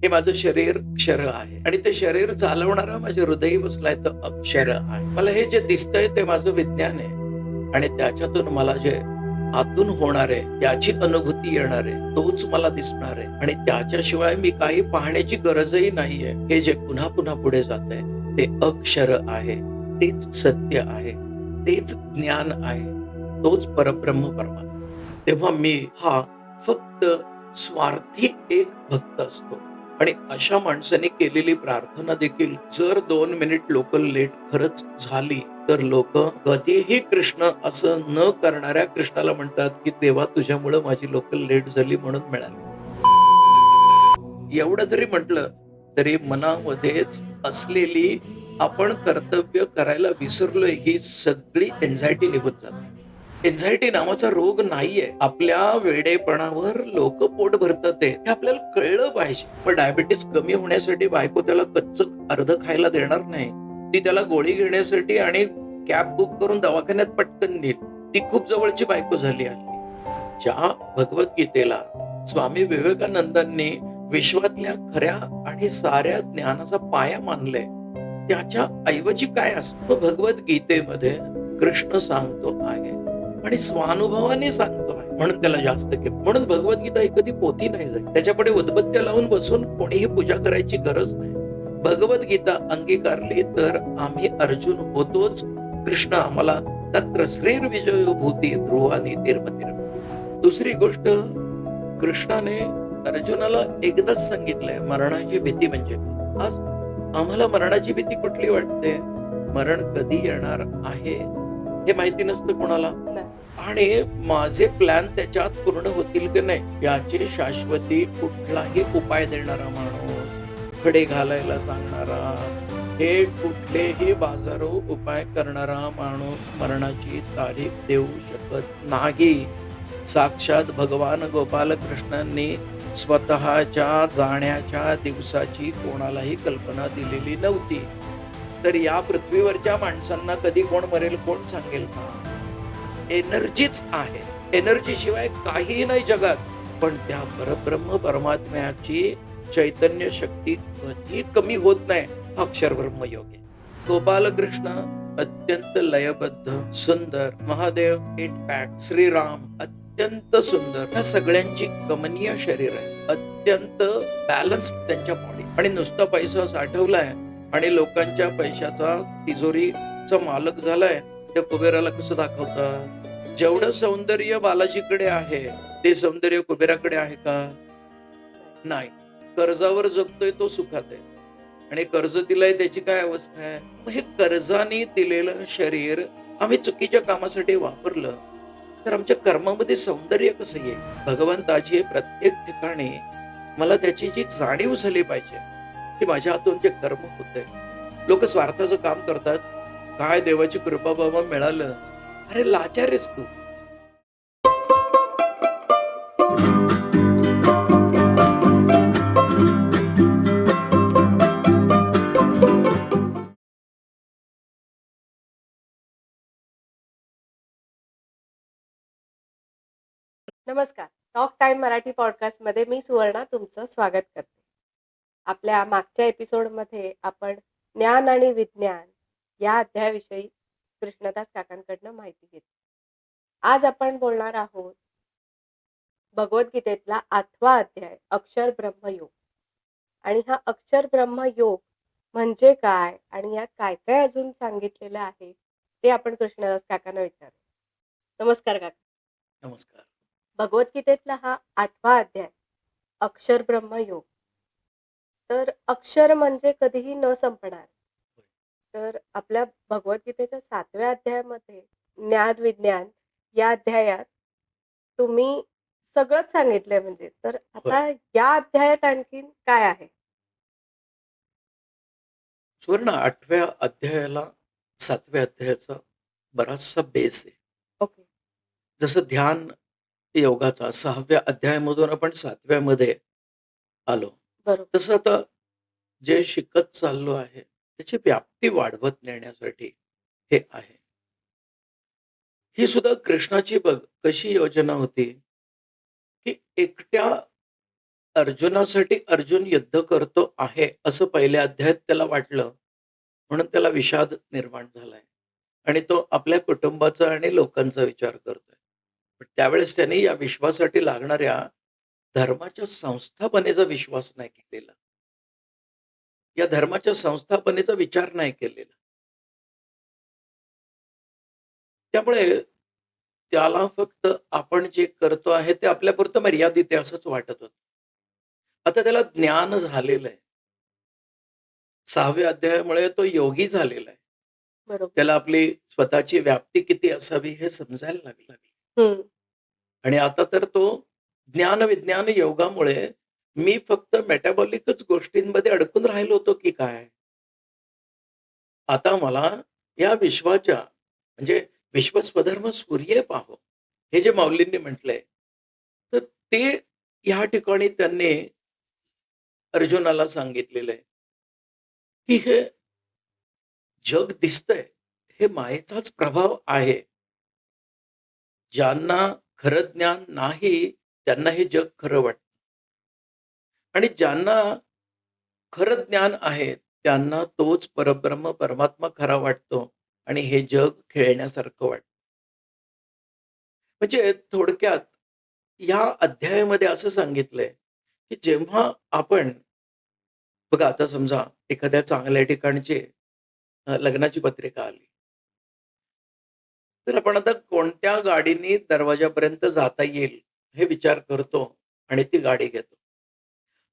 हे माझं शरीर क्षर आहे आणि ते शरीर चालवणारा माझे हृदय बसलाय तर अक्षर आहे. मला हे जे दिसतंय ते माझं विज्ञान आहे आणि त्याच्यातून मला जे आतून होणार आहे त्याची अनुभूती येणार आहे तोच मला दिसणार आहे आणि त्याच्याशिवाय मी काही पाहण्याची गरजही नाहीये. हे जे पुन्हा पुन्हा पुढे जात आहे ते अक्षर आहे, तेच सत्य आहे, तेच ज्ञान आहे, तोच परब्रह्म परमात्मा. तेव्हा मी हा फक्त स्वार्थी एक भक्त असतो आणि अशा माणसाने केलेली प्रार्थना देखील जर 2 मिनिट लोकल लेट खरंच झाली तर लोक कधीही कृष्ण असं न करणाऱ्या कृष्णाला म्हणतात की देवा तुझ्यामुळे माझी लोकल लेट झाली म्हणून मिळाली. एवढं जरी म्हटलं तरी मनामध्येच असलेली आपण कर्तव्य करायला विसरलोय ही सगळी एन्झायटी निघून जाते. एन्झायटी नावाचा रोग नाहीये. आपल्या वेडेपणावर लोक पोट भरतात हे आपल्याला कळलं पाहिजे. पण डायबिटीस कमी होण्यासाठी बायको त्याला कच्च अर्ध खायला देणार नाही. ती त्याला गोळी घेण्यासाठी आणि कॅब बुक करून दवाखान्यात पटकन नेईल. ती खूप जवळची बायको झाली हल्ली. ज्या भगवद्गीतेला स्वामी विवेकानंदांनी विश्वातल्या खऱ्या आणि साऱ्या ज्ञानाचा पाया मानले त्याच्या ऐवजी काय असतो भगवद्गीतेमध्ये कृष्ण सांगतो आहे आणि स्वानुभवाने सांगतो आहे म्हणून त्याला जास्त किंमत. म्हणून भगवद्गीता ही कधी पोथी नाही जाईल. त्याच्यापुढे उदबत्त्या लावून बसून कोणीही पूजा करायची गरज नाही. भगवद्गीता अंगीकारली तर आम्ही अर्जुन होतोच. कृष्ण आम्हाला तत्र श्रीर विजय भूती ध्रुवानी तीर्मतीर. दुसरी गोष्ट कृष्णाने अर्जुनाला एकदाच सांगितलंय मरणाची भीती म्हणजे. आज आम्हाला मरणाची भीती कुठली वाटते? मरण कधी येणार आहे हे माहिती नसतं कोणाला आणि माझे प्लॅन त्याच्यात पूर्ण होतील की नाही याची शाश्वती कुठलाही उपाय देणारा माणूस, खडे घालायला सांगणारा, हे कुठलेही बाजारो उपाय करणारा माणूस मरणाची तारीख देऊ शकत नाही. साक्षात भगवान गोपाल कृष्णांनी स्वतःच्या जाण्याच्या दिवसाची कोणालाही कल्पना दिलेली नव्हती. तर या पृथ्वीवरच्या माणसांना कधी कोण मरेल कोण सांगेल? सांग. एनर्जीच आहे. एनर्जी शिवाय काहीही नाही जगात. पण त्या परब्रह्म परमात्म्याची चैतन्य शक्ती कधी कमी होत नाही. हा अक्षर ब्रह्मयोग आहे. गोपाल कृष्ण अत्यंत लयबद्ध सुंदर, महादेव 8 पॅक, श्रीराम अत्यंत सुंदर, त्या सगळ्यांची कमनीय शरीर आहे. अत्यंत बॅलन्स त्यांच्या बॉडी आणि नुसता पैसा साठवलाय आणि लोकांच्या पैशाचा तिजोरीचा मालक झालाय. त्या कुबेराला कसं दाखवतात? जेवढं सौंदर्य बालाजीकडे आहे ते सौंदर्य कुबेराकडे आहे का? नाही. कर्जावर जगतोय तो सुखात आहे आणि कर्ज दिलंय त्याची काय अवस्था आहे? मग हे कर्जाने दिलेलं शरीर आम्ही चुकीच्या कामासाठी वापरलं तर आमच्या कर्मामध्ये सौंदर्य कसं येईल? भगवंताची प्रत्येक ठिकाणी मला त्याची जी जाणीव झाली पाहिजे की माझ्या हातून जे कर्म होतंय. लोक स्वार्थाचं काम करतात. काय देवाची कृपा बाबा मिळालं. अरे लाचार आहेस तू. नमस्कार. टॉक टाइम मराठी पॉडकास्टमध्ये मी सुवर्णा तुमचं स्वागत करते. आपल्या मागच्या एपिसोडमध्ये आपण ज्ञान आणि विज्ञान या अध्यायाविषयी कृष्णदास काकांकडनं माहिती घेतली. आज आपण बोलणार आहोत भगवद्गीतेतला 8वा अध्याय अक्षर ब्रह्मयोग. आणि हा अक्षर ब्रह्मयोग म्हणजे काय आणि यात काय काय अजून सांगितलेलं आहे ते आपण कृष्णदास काकांना विचारू. नमस्कार काका. नमस्कार. भगवद्गीतेतला हा 8वा अध्याय अक्षर ब्रह्मयोग. तर अक्षर म्हणजे कधीही न संपणार. तर आपल्या भगवद्गीतेच्या 7व्या अध्यायामध्ये ज्ञान विज्ञान या अध्यायात तुम्ही सगळंच सांगितलंय म्हणजे. तर आता या अध्यायात आणखीन काय आहे? सुवर्ण 8व्या अध्यायाला 7व्या अध्यायाचा बराचसा बेस आहे. ओके. जसं ध्यान योगाचा 6व्या अध्यायामधून आपण 7व्या मध्ये आलो. बरोबर. तसं आता जे शिकत चाललो आहे त्याची व्याप्ती वाढवत नेण्यासाठी हे आहे. ही सुद्धा कृष्णाची बघ कशी योजना होती की एकट्या अर्जुनासाठी अर्जुन युद्ध करतो आहे असं पहिल्या अध्यायात त्याला वाटलं, म्हणून त्याला विषाद निर्माण झालाय आणि तो आपल्या कुटुंबाचा आणि लोकांचा विचार करतोय. पण त्यावेळेस त्याने या विश्वासाठी लागणाऱ्या धर्माच्या संस्थापनेचा विश्वास नाही केलेला. या धर्माच्या संस्थापनेचा विचार नाही केलेला. त्यामुळे त्याला फक्त आपण जे करतो आहे ते आपल्यापुरतं मर्यादित आहे असंच वाटत होतं. आता त्याला ज्ञान झालेलं आहे. 6व्या अध्यायामुळे तो योगी झालेला आहे. बरोबर. त्याला आपली स्वतःची व्याप्ती किती असावी हे समजायला लागलं. हं. आणि आता तर तो ज्ञान विज्ञान योगामुळे मी फक्त मेटाबॉलिकच गोष्टींमध्ये अडकून राहिलो होतो की काय? आता मला या विश्वाच्या म्हणजे विश्व स्वधर्म सूर्य पाहो, हे जे माऊलींनी म्हटलंय, तर ते या ठिकाणी त्यांनी अर्जुनाला सांगितलेलं आहे, की हे जग दिसतंय, हे मायेचाच प्रभाव आहे. ज्यांना खरं ज्ञान नाही, त्यांना हे जग खरं वाटतं. आणि ज्यांना खरं ज्ञान आहे, त्यांना तोच परब्रह्म, परमात्मा खरा वाटतो आणि हे जग खेळण्यासारखं वाटतं. म्हणजे थोडक्यात या अध्यायामध्ये असं सांगितलंय, की जेव्हा आपण बघा आता समजा एखाद्या चांगल्या ठिकाणची लग्नाची पत्रिका आली. तर आपण आता कोणत्या गाडीने दरवाजापर्यंत जाता येईल, हे विचार करतो आणि ती गाडी घेतो.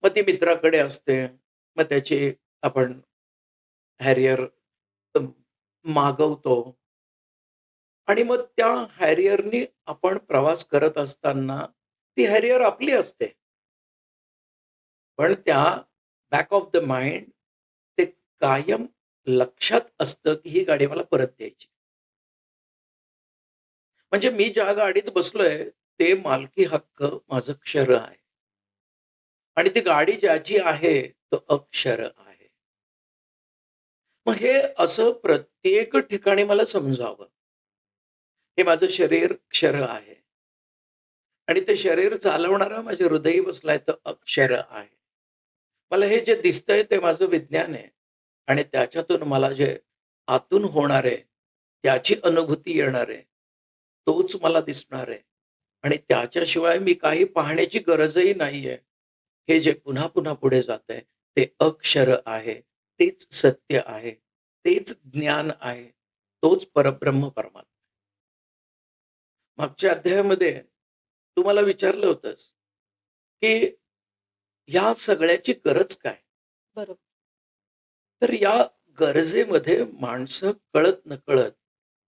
मग ती मित्राकडे असते. मग त्याची आपण हॅरियर मागवतो आणि मग त्या हॅरियरनी आपण प्रवास करत असताना ती हॅरियर आपली असते. पण त्या बॅक ऑफ द माइंड ते कायम लक्षात असतं, की ही गाडी मला परत द्यायची. म्हणजे मी ज्या गाडीत बसलोय, ते मालकी हक्क माझं क्षर आहे. आणि ती गाडी ज्याची आहे, तो अक्षर आहे. मग हे असं प्रत्येक ठिकाणी मला समजावं. हे माझं शरीर क्षर आहे. आणि ते शरीर चालवणारं माझे हृदय बसलाय तर अक्षर आहे. मला हे जे दिसतंय ते माझं विज्ञान आहे. आणि त्याच्यातून मला जे आतून होणार आहे, त्याची अनुभूती येणार आहे. तोच मला दिसणार आहे. आणि त्याच्याशिवाय मी काही पाहण्याची गरजही नाहीये. हे जे पुन्हा-पुन्हा पुढे जातंय, ते अक्षर आहे. तेच सत्य आहे. तेच ज्ञान आहे. तोच परब्रह्म परमात्मा. मागच्या अध्यायामध्ये तू मला विचारलं होतंस, की ह्या सगळ्याची गरज काय? बरोबर. तर या गरजेमध्ये माणसं कळत-नकळत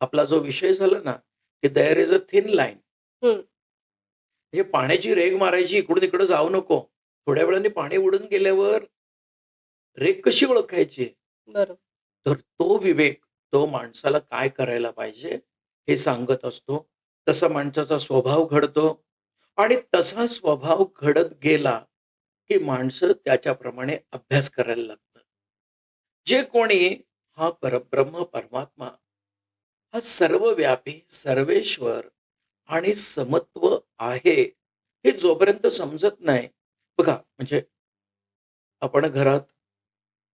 आपला जो विषय झाला ना, की there is a thin line. हं. हे पाण्याची रेघ मारायची, इकडून-तिकडं जाऊ नको. थोड्या वेळाने पाणी उडून गेल्यावर रेघ कशी ओळखायची? बरोबर. तर तो विवेक, तो माणसाला काय करायला पाहिजे, हे सांगत असतो. तसा माणसाचा स्वभाव घडतो आणि तसा स्वभाव घडत गेला, की माणसं त्याच्याप्रमाणे अभ्यास करायला लागतात. जे कोणी हा परब्रह्म परमात्मा, हा सर्वव्यापी, सर्वेश्वर आणि समत्व आहे, हे जोपर्यंत समजत नाही बघा म्हणजे आपण घरात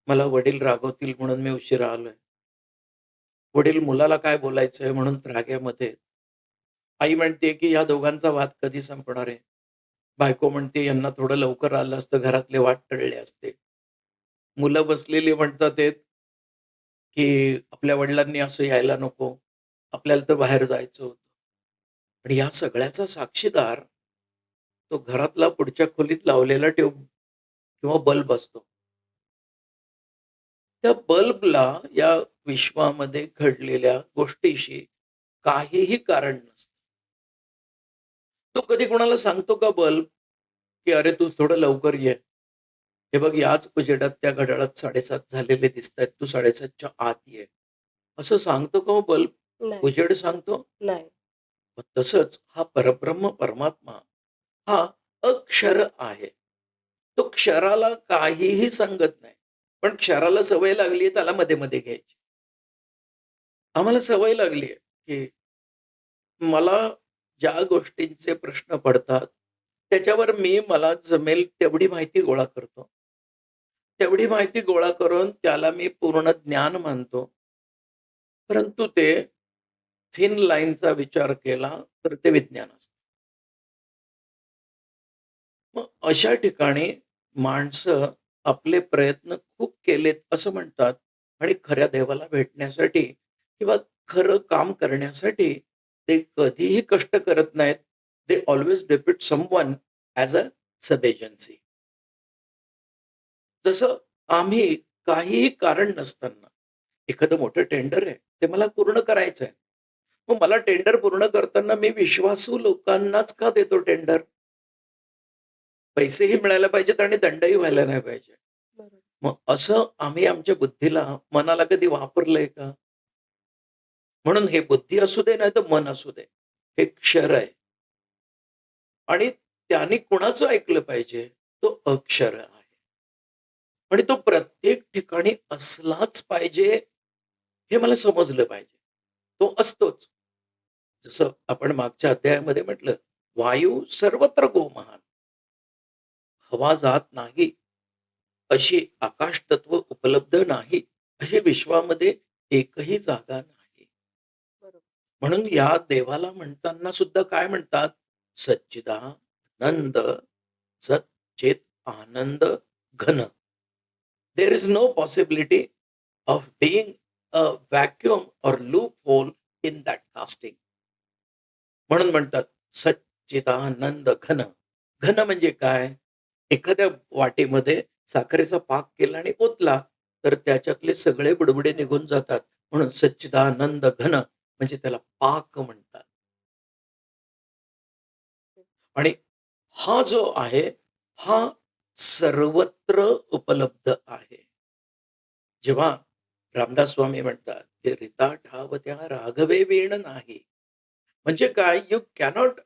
मला वडील रागवतील म्हणून मी उशिरा आलोय. वडील मुलाला काय बोलायचंय म्हणून रागामध्ये. आई म्हणते, की या दोघांचा वाद कधी संपणार आहे? बायको म्हणते, यांना थोडं लवकर आलं असतं, घरातले वाद टळले असते. मुलं बसलेली म्हणतात आहेत, की आपल्या वडिलांनी असं यायला नको. आपल्याला तर बाहेर जायचं होतं. आणि या सगळ्याचा साक्षीदार तो घरातला पुढच्या खोलीत लावलेला ट्यूब किंवा बल्ब असतो. त्या बल्बला या विश्वामध्ये घडलेल्या गोष्टीशी काहीही कारण नसतं. तो कधी कोणाला सांगतो का बल्ब, की "अरे, तू थोडं लवकर ये. हे बघ याच उजेडात त्या घड्याळात 7:30 झालेले दिसतायत. तू 7:30च्या आत ये." असं सांगतो का हो बल्ब? नाही. उजेड सांगतो? नाही. मग तसंच हा परब्रह्म परमात्मा हा अक्षर आहे. तो क्षराला काहीही सांगत नाही. पण क्षराला सवय लागली आहे त्याला मध्ये-मध्ये घ्यायची. आम्हाला सवय लागली आहे, की मला ज्या गोष्टींचे प्रश्न पडतात, त्याच्यावर मी मला जमेल तेवढी माहिती गोळा करतो. तेवढी माहिती गोळा करून त्याला मी पूर्ण ज्ञान मानतो. परंतु ते थिन लाईनचा विचार केला तर ते विज्ञान असतं. मग अशा ठिकाणी माणसं आपले प्रयत्न खूप केलेत असं म्हणतात आणि खऱ्या देवाला भेटण्यासाठी किंवा खरं काम करण्यासाठी ते कधीही कष्ट करत नाहीत. They always depict someone as a sub agency. जसं आम्ही काहीही कारण नसताना एखादं मोठं टेंडर आहे, ते मला पूर्ण करायचं आहे. मग मला टेंडर पूर्ण करताना मी विश्वासू लोकांनाच का देतो टेंडर? पैसेही मिळायला पाहिजेत आणि दंडही व्हायला नाही पाहिजे. बरोबर. मग असं आम्ही आमच्या बुद्धीला, मनाला कधी वापरलंय का? म्हणून हे बुद्धी असू दे, नाहीतर मन असू दे, हे क्षर आहे आणि त्याने कुणाचं ऐकलं पाहिजे? तो अक्षर आहे आणि तो प्रत्येक ठिकाणी असलाच पाहिजे, हे मला समजलं पाहिजे. तो असतोच. जसं आपण मागच्या अध्यायामध्ये म्हटलं, वायू सर्वत्र गोमहान. हवा जात नाही, अशी आकाश तत्व उपलब्ध नाही, अशी विश्वामध्ये एकही जागा नाही. बरोबर. म्हणून या देवाला म्हणताना सुद्धा काय म्हणतात? सच्चिदानंद, सच्चित आनंद घन. There is no possibility of being a vacuum or loophole in that casting. म्हणून म्हणतात सच्चिदानंद घन. घन म्हणजे काय? एखाद्या वाटीमध्ये साखरेचा पाक केला आणि ओतला, तर त्याच्यातले सगळे बुडबुडे निघून जातात. म्हणून सच्चिदानंद घन म्हणजे त्याला पाक म्हणतात. आणि हा जो आहे, हा सर्वत्र उपलब्ध आहे. जेव्हा रामदास स्वामी म्हणतात, की "रिता ठाव त्या राघवे वीण नाही." म्हणजे काय? You cannot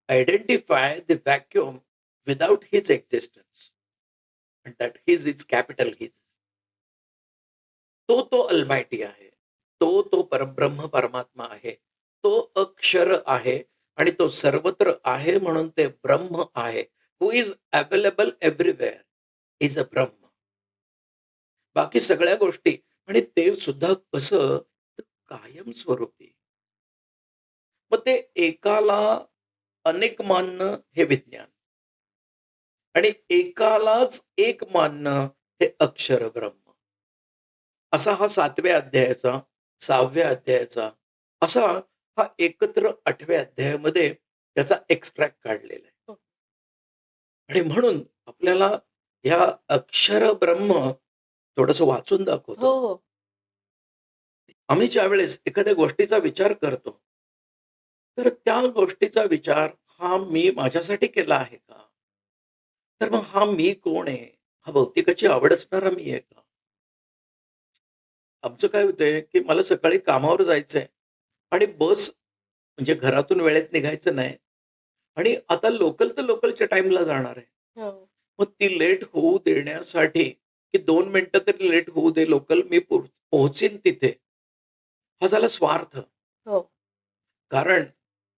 identify the vacuum without his existence and that his is capital his. तो अल्मायटी आहे. तो परब्रह्म परमात्मा आहे. तो अक्षर आहे आणि तो सर्वत्र आहे म्हणून ते ब्रह्म आहे. Who is available everywhere is a ब्रह्म. बाकी सगळ्या गोष्टी आणि ते सुद्धा कसं? तर कायम स्वरूपी. मग ते एकाला अनेक मानणं हे विज्ञान आणि एकालाच एक मानणं हे अक्षर ब्रह्म. असा हा 7व्या अध्यायाचा, 6व्या अध्यायाचा असा हा एकत्र 8व्या अध्यायामध्ये त्याचा एक्स्ट्रॅक्ट काढलेला आहे. हो. आणि म्हणून आपल्याला ह्या अक्षर ब्रह्म थोडंसं वाचून दाखवतो. हो, हो. आम्ही ज्यावेळेस एखाद्या गोष्टीचा विचार करतो, तर त्या गोष्टीचा विचार हा मी माझ्यासाठी केला आहे का? तर मग हा मी कोण आहे? हा भौतिकाची आवड असणारा मी आहे का? आमचं काय होतंय, की मला सकाळी कामावर जायचंय आणि बस म्हणजे घरातून वेळेत निघायचं नाही आणि आता लोकल तर लोकलच्या टाईमला जाणार आहे. हो. मग ती लेट होऊ देण्यासाठी, की 2 मिनिटं तरी लेट होऊ दे लोकल, मी पोहोचीन तिथे. हा झाला स्वार्थ. हो. कारण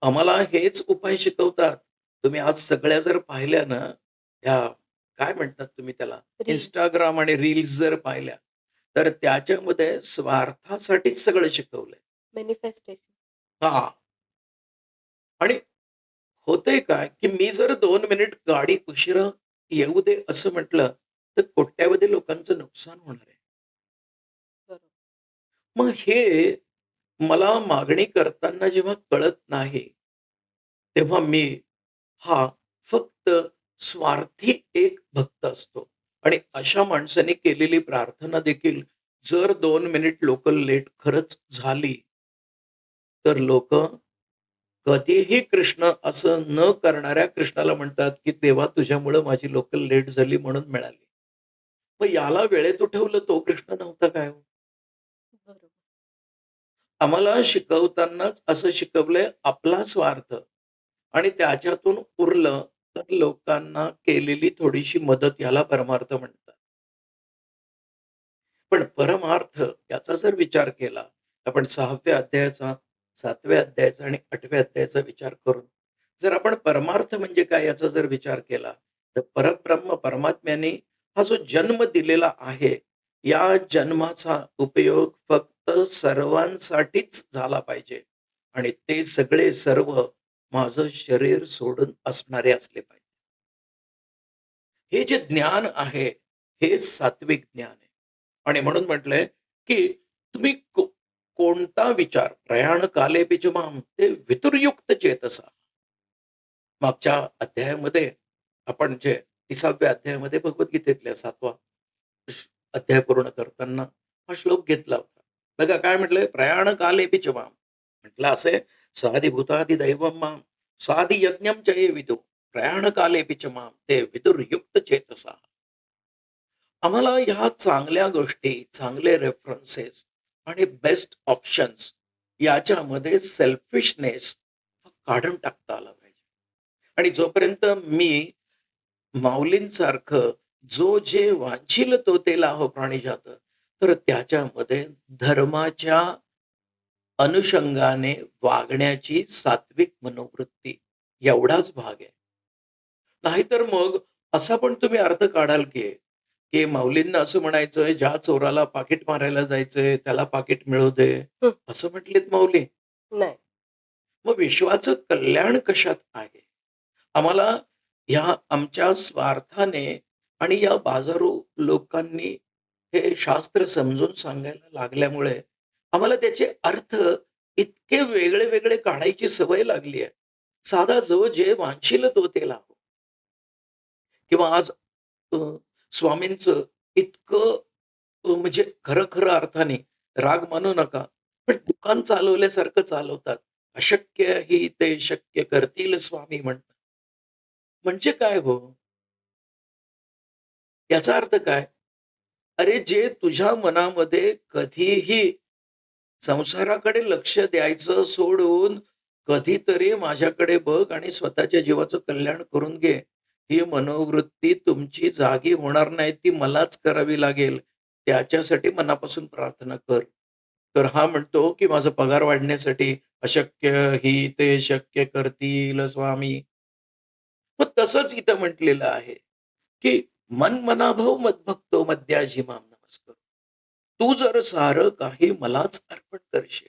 आम्हाला हेच उपाय शिकवतात. तुम्ही आज सगळ्या जर पाहिल्या ना, ह्या काय म्हणतात तुम्ही त्याला? रील्स. Instagram आणि रील्स जर पाहिल्या, तर त्याच्यामध्ये स्वार्थासाठीच सगळं शिकवलंय. मॅनिफेस्टेशन. हां. आणि होतंय काय, की मी जर 2 मिनिट गाडी उशिरा येऊ दे असं म्हटलं, तर कोट्यावधी लोकांचं नुकसान होणार आहे. बरोबर. मग हे मला मागणी करताना जेव्हा कळत नाही, तेव्हा मी हा फक्त स्वार्थी एक भक्त असतो. आणि अशा माणसाने केलेली प्रार्थना देखील जर 2 मिनिट लोकल लेट खरंच झाली, तर लोकं कधीही कृष्ण असं न करणाऱ्या कृष्णाला म्हणतात, की "देवा तुझ्यामुळं माझी लोकल लेट झाली म्हणून मिळाली." मग याला वेळेत उठवलं तो कृष्ण नव्हता काय हो? बरोबर. आम्हाला शिकवतानाच असं शिकवलंय आपला स्वार्थ आणि त्याच्यातून उरलं तर लोकांना केलेली थोडीशी मदत याला परमार्थ म्हणतात. पण परमार्थ याचा जर विचार केला, आपण 6व्या अध्यायाचा, 7व्या अध्यायाचा आणि 8व्या अध्यायाचा विचार करून जर आपण परमार्थ म्हणजे काय याचा जर विचार केला, तर परब्रह्म परमात्म्याने हा जो जन्म दिलेला आहे, या जन्माचा उपयोग फक्त सर्वांसाठीच झाला पाहिजे आणि ते सगळे सर्व माझं शरीर सोडून असणारे असले पाहिजे. हे जे ज्ञान आहे, हे सात्विक ज्ञान आहे. आणि म्हणून म्हटलंय, की तुम्ही कोणता विचार प्रयाण काले पिजुमाम ते वितुर्युक्त चेतसा. मागच्या अध्यायामध्ये आपण जे 30व्या अध्यायामध्ये भगवद्गीतेतल्या 7वा अध्याय पूर्ण करताना हा श्लोक घेतला होता. बघा काय म्हटलंय, प्रयाण काले पिजुमाम. म्हटलं असे साधिभूतादि दैवम माम साधि यज्ञम च विदु प्रयाण काले पिचमाम ते विदुर्युक्त चेतसा. आम्हाला ह्या चांगल्या गोष्टी, चांगले रेफरन्सेस आणि बेस्ट ऑप्शन्स याच्यामध्ये सेल्फिशनेस काढून टाकता आला पाहिजे. आणि जोपर्यंत मी माऊलींसारखं जो जे वांछील तो ते लाहो प्राणिजात, तर त्याच्यामध्ये धर्माच्या अनुषंगाने वागण्याची सात्विक मनोवृत्ती एवढाच भाग आहे. नाहीतर मग असा पण तुम्ही अर्थ काढाल की की माऊलींना असं म्हणायचं, ज्या चोराला पाकीट मारायला जायचंय त्याला पाकीट मिळू दे, हं, असं म्हटलेत माऊली. नाही. मग विश्वाचं कल्याण कशात आहे? आम्हाला ह्या आमच्या स्वार्थाने आणि या बाजारू लोकांनी हे शास्त्र समजून सांगायला लागल्यामुळे आम्हाला त्याचे अर्थ इतके वेगळे वेगळे काढायची सवय लागली आहे. साधा जो जे वांछील तो ते लाभो. किंवा आज अ, स्वामींचं इतकं म्हणजे खरं खरं अर्थाने राग मानू नका, पण दुकान चालवल्यासारखं चालवतात. अशक्य ही ते शक्य करतील स्वामी म्हणतात. म्हणजे काय हो? याचा अर्थ काय? अरे जे तुझ्या मनामध्ये कधीही संसाराकडे लक्ष द्यायचं सोडून कधीतरी माझ्याकडे बघ आणि स्वतःच्या जीवाचं कल्याण करून घे. ही मनोवृत्ती तुमची जागी होणार नाही, ती मलाच करावी लागेल. त्याच्यासाठी मनापासून प्रार्थना कर. तर हा म्हणतो, की माझा पगार वाढण्यासाठी अशक्य ही ते शक्य करतील स्वामी. मग तसंच इथं म्हटलेलं आहे, की मन मनाभव मद्भक्तो मद्याजी माम नमस्कार. तू जर सारं काही मलाच अर्पण करशील.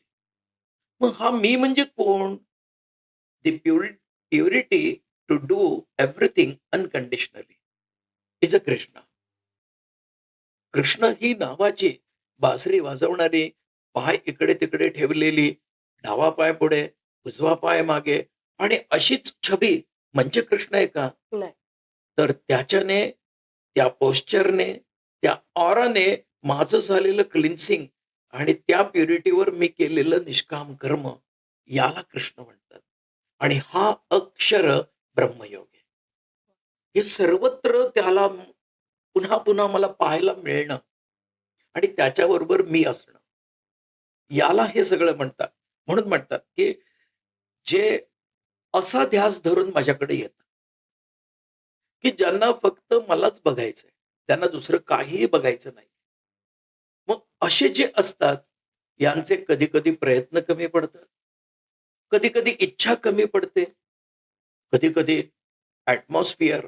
मग हा मी म्हणजे कोण? The purity to do everything unconditionally is a Krishna. Krishna ही नावाची बासरी वाजवणारी, पाय इकडे-तिकडे ठेवलेली, डावा पाय पुढे, उजवा पाय मागे आणि अशीच छबी म्हणजे कृष्ण आहे का? नाही. तर त्याच्याने, त्या पोश्चरने, त्या ऑराने माझं झालेलं क्लिन्सिंग आणि त्या प्युरिटीवर मी केलेलं निष्काम कर्म, याला कृष्ण म्हणतात. आणि हा अक्षर ब्रह्मयोग आहे. हे सर्वत्र त्याला पुन्हा-पुन्हा मला पाहायला मिळणं आणि त्याच्याबरोबर मी असणं. याला हे सगळं म्हणतात. म्हणून म्हणतात, की जे असा ध्यास धरून माझ्याकडे येतात, की ज्यांना फक्त मलाच बघायचंय. त्यांना दुसरं काहीही बघायचं नाही. मग असे जे असतात, यांचे कधी-कधी प्रयत्न कमी पडतात. कधी-कधी इच्छा कमी पडते. कधी-कधी ॲटमॉस्फिअर,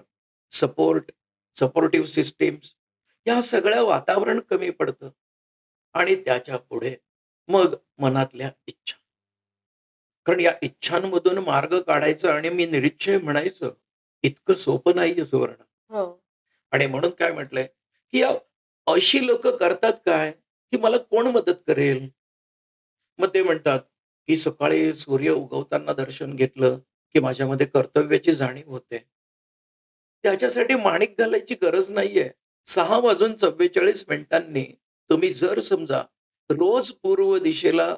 सपोर्ट, सपोर्टिव्ह सिस्टम्स या सगळ्या वातावरण कमी पडतं आणि त्याच्या पुढे मग मनातल्या इच्छा. कारण या इच्छांमधून मार्ग काढायचा आणि मी निरीच्छय म्हणायचं, इतकं सोपं नाहीये सुवर्ण. हो. आणि म्हणून काय म्हटलंय, की अशी लोकं करतात काय, की मला कोण मदत करेल? मग ते म्हणतात, की सकाळी सूर्य उगवताना दर्शन घेतलं, की माझ्यामध्ये कर्तव्याची जाणीव होते. त्याच्यासाठी माणिक घालायची गरज नाहीये. 6:44 तुम्ही जर समजा रोज पूर्व दिशेला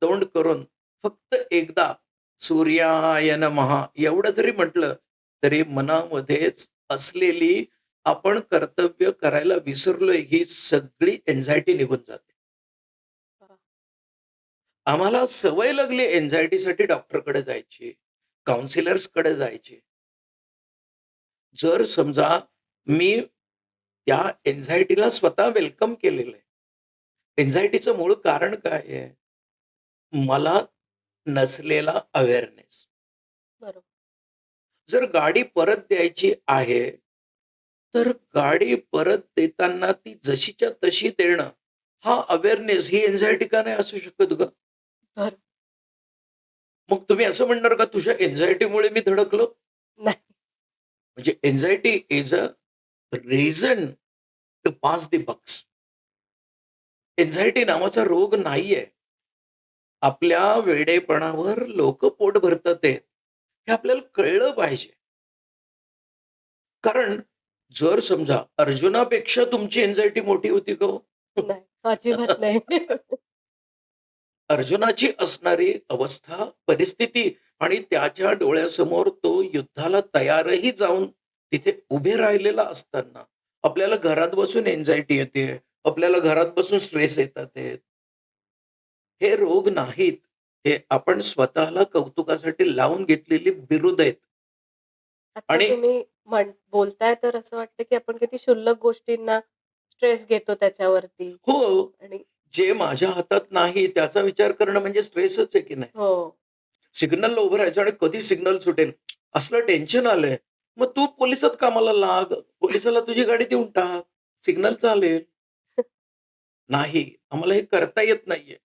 तोंड करून फक्त एकदा सूर्याय नमः एवढं जरी म्हटलं, तरी मनामध्येच असलेली आपण कर्तव्य करायला विसरलोय ही सगळी अँक्झायटी निघून जाते. वाह! आम्हाला सवय लागली अँक्झायटीसाठी डॉक्टरकडे जायची, काउन्सिलर्सकडे जायची. जर समजा मी त्या अँक्झायटीला स्वतः वेलकम केलेलं आहे. अँक्झायटीचं मूळ कारण काय आहे? मला नसलेला अवेअरनेस. बरोबर. जर गाडी परत द्यायची आहे, तर गाडी परत देताना ती जशीच्या तशी देणं, हा अवेअरनेस, ही एन्झायटी का नाही असू शकत गं? बरं. मग तुम्ही असं म्हणणार का तुझ्या एन्झायटीमुळे मी धडकलो? नाही. म्हणजे anxiety is a reason to pass the bucks. Anxiety नावाचा रोग नाहीये. आपल्या वेडेपणावर लोकं पोट भरतात आहेत. हे आपल्याला कळलं पाहिजे. कारण जर समजा अर्जुनापेक्षा तुमची एन्झायटी मोठी होती का हो? नाही. अजिबात नाही. अर्जुनाची असणारी अवस्था, परिस्थिती आणि त्याच्या डोळ्यासमोर तो युद्धाला तयारही जाऊन तिथे उभे राहिलेला असताना, आपल्याला घरात बसून एन्झायटी येते, आपल्याला घरात बसून स्ट्रेस येतात आहेत. हे रोग नाहीत. हे आपण स्वतःला कौतुकासाठी लावून घेतलेली बिरुदं आहेत. आता आणि तुम्ही बोलताय तर असं वाटतं, की आपण किती क्षुल्लक गोष्टींना स्ट्रेस घेतो त्याच्यावरती हो, आणि जे माझ्या हातात नाही त्याचा विचार करणं म्हणजे स्ट्रेसच आहे की नाही? हो. सिग्नलला उभं राहायचं आणि कधी सिग्नल सुटेल असलं टेन्शन आलंय. मग तू पोलिसात कामाला लाग. पोलिसाला तुझी गाडी देऊन टाक. सिग्नल चालेल. नाही, आम्हाला हे करता येत नाहीये.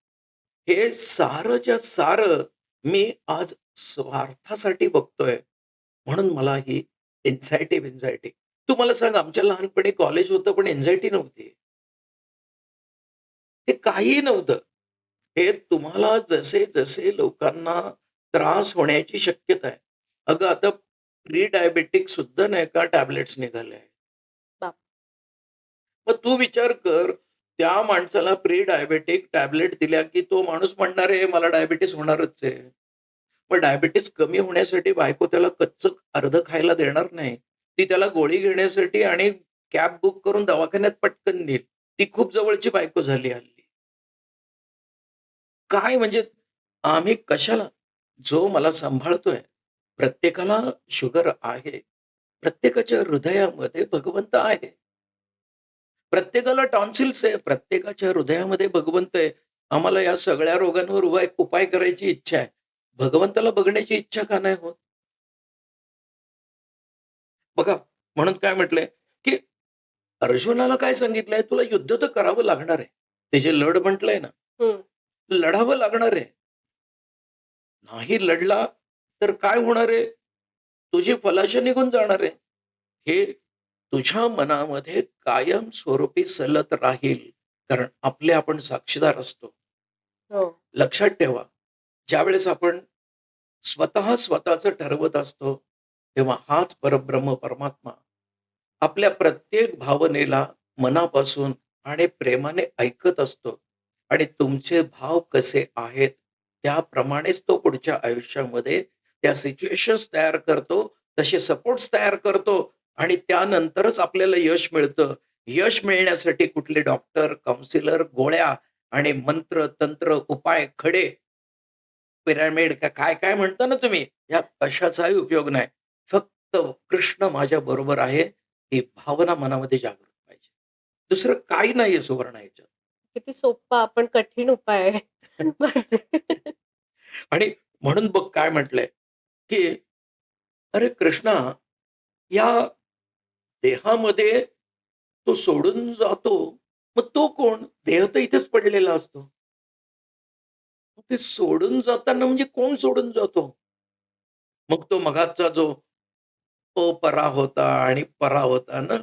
हे सारंच्या सारं मी आज स्वार्थासाठी बघतोय. म्हणून मला ही एन्झायटी-बिन्झायटी. तू मला सांग आमच्या लहानपणी कॉलेज होतं पण एन्झायटी नव्हती. हे काहीही नव्हतं. हे तुम्हाला जसे-जसे लोकांना त्रास होण्याची शक्यता आहे. अगं आता प्री डायबेटिक सुद्धा नाही का टॅबलेट्स निघाले आहेत. बाप! मग तू विचार कर, त्या माणसाला प्री डायबेटिक टॅबलेट दिल्या, की तो माणूस म्हणणार आहे, मला डायबिटीज होणारच आहे. मग डायबिटीज कमी होण्यासाठी बायको त्याला कच्चं अर्धं खायला देणार नाही. ती त्याला गोळी घेण्यासाठी आणि कॅब बुक करून दवाखान्यात पटकन नेईल. ती खूप जवळची बायको झाली हल्ली. काय म्हणजे आम्ही कशाला? जो मला सांभाळतोय, प्रत्येकाला शुगर आहे. प्रत्येकाच्या हृदयामध्ये भगवंत आहे. प्रत्येकाला टॉन्सिल्स आहे. प्रत्येकाच्या हृदयामध्ये भगवंत आहे. आम्हाला या सगळ्या रोगांवर उपाय करायची इच्छा आहे. भगवंताला बघण्याची इच्छा का नाही होत? बघा, म्हणून काय म्हटलंय, की अर्जुनाला काय सांगितलंय, तुला युद्ध तर करावं लागणार आहे. ते जे लढ म्हटलंय ना, हं. लढावं लागणार आहे. नाही लढला तर काय होणार आहे? तुझी फलाशा निघून जाणार आहे. हे तुझ्या मनामध्ये कायम स्वरूपी सलत राहील. कारण आपले आपण साक्षीदार असतो. हो. लक्षात ठेवा, ज्यावेळेस आपण स्वतःचं ठरवत असतो, तेव्हा हाच परब्रह्म परमात्मा आपल्या प्रत्येक भावनेला मनापासून आणि प्रेमाने ऐकत असतो आणि तुमचे भाव कसे आहेत, त्याप्रमाणेच तो पुढच्या आयुष्यामध्ये त्या सिच्युएशन्स तयार करतो, तसे सपोर्ट्स तयार करतो आणि त्यानंतरच आपल्याला यश मिळतं. यश मिळण्यासाठी कुठले डॉक्टर, काउन्सिलर, गोळ्या आणि मंत्र, तंत्र, उपाय, खडे, पिरॅमिड का काय-काय म्हणता ना तुम्ही, या कशाचाही उपयोग नाही. फक्त कृष्ण माझ्या बरोबर आहे, ही भावना मनामध्ये जागृत पाहिजे. दुसरं काही नाहीये सुवर्ण ह्याच्यात. किती सोप्पा पण कठीण उपाय आहे. म्हणजे आणि म्हणून बघ काय म्हटलंय, की "अरे कृष्णा, या देहामध्ये तो सोडून जातो, मग तो कोण? देह तर इथेच पडलेला असतो. मग ते सोडून जाताना म्हणजे कोण सोडून जातो? मग तो मघाचा जो अपरा होता आणि परा होता ना,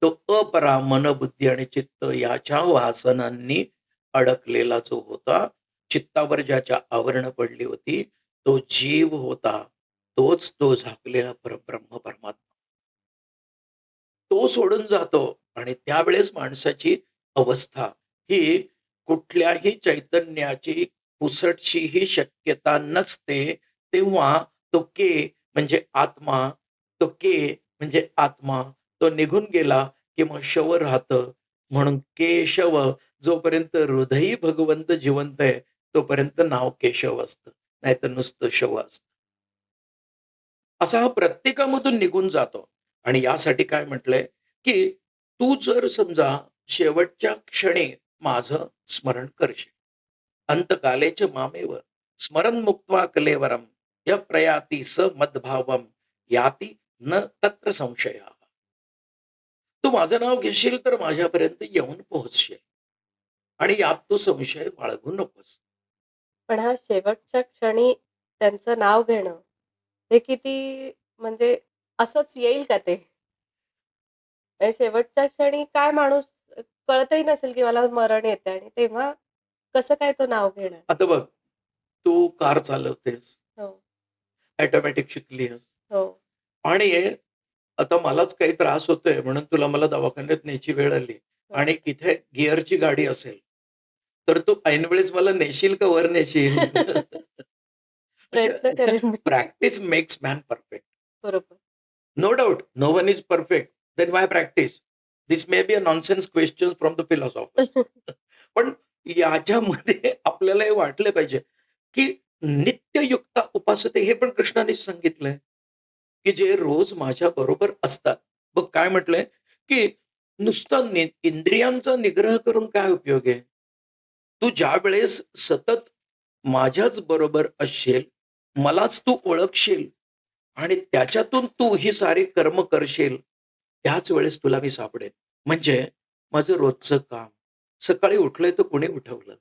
तो अपरा मन, बुद्धी आणि चित्त याच्या वासनांनी अडकलेला जो होता, चित्तावर ज्याच्या आवरण पडली होती, तो जीव होता. तोच तो झाकलेला परब्रह्म परमात्मा. तो सोडून जातो आणि त्यावेळेस माणसाची अवस्था ही कुठल्याही चैतन्याची पुसटशीही शक्यता नसते. तेव्हा तो के म्हणजे आत्मा, तो के म्हणजे आत्मा, तो निघून गेला की मग शव राहतं. म्हणून केशव, जोपर्यंत हृदयी भगवंत जिवंत आहे, तोपर्यंत नाव केशव असतं. नाहीतर नुसतं शव असतं. असा हा प्रत्येकामधून निघून जातो. आणि यासाठी काय म्हटलंय, की तू जर समजा शेवटच्या क्षणी माझं स्मरण करशील. अंतकालेच मामेव स्मरण मुक्त्वा कलेवरम य प्रयाती स मद्भावम याती न तत्र संशय. तू माझं नाव घेशील तर माझ्यापर्यंत येऊन पोहोचशील आणि यात तू संशय बाळगू नकोस. पण हा शेवटच्या क्षणी त्यांचं नाव घेणं, हे किती म्हणजे असंच येईल का ते? शेवटच्या क्षणी काय माणूस कळतही नसेल की मला मरण येतंय आणि तेव्हा कसं काय तो नाव घेणार? आता बघ, तू कार चालवतेस, हो, ऑटोमॅटिक शिकली आहेस हो, आणि आता मलाच काही त्रास होतोय म्हणून तुला मला दवाखान्यात न्यायची वेळ आली हो. आणि इथे गिअरची गाडी असेल, तर तू ऐनवेळेस मला नेशील का वर नेशील? अच्छा, प्रयत्न करेन मी. Practice makes man perfect. बरोबर. No doubt, no one is perfect. Then why practice? This may be a nonsense question from the philosophers. पण याच्यामध्ये आपल्याला हे वाटलं पाहिजे, की नित्ययुक्ता उपासते हे पण कृष्णानेच सांगितलंय, की जे रोज माझ्या बरोबर असतात. बघ काय म्हटलंय, की नुसतं इंद्रियांचा निग्रह करून काय उपयोग आहे? तू ज्यावेळेस सतत माझ्याच बरोबर असशील, मलाच तू ओळखशील आणि त्याच्यातून तू ही सारी कर्म करशील, त्याच वेळेस तुला मी सापडेन. म्हणजे माझं रोजचं काम. सकाळी उठलोय तर कोणी उठवलं?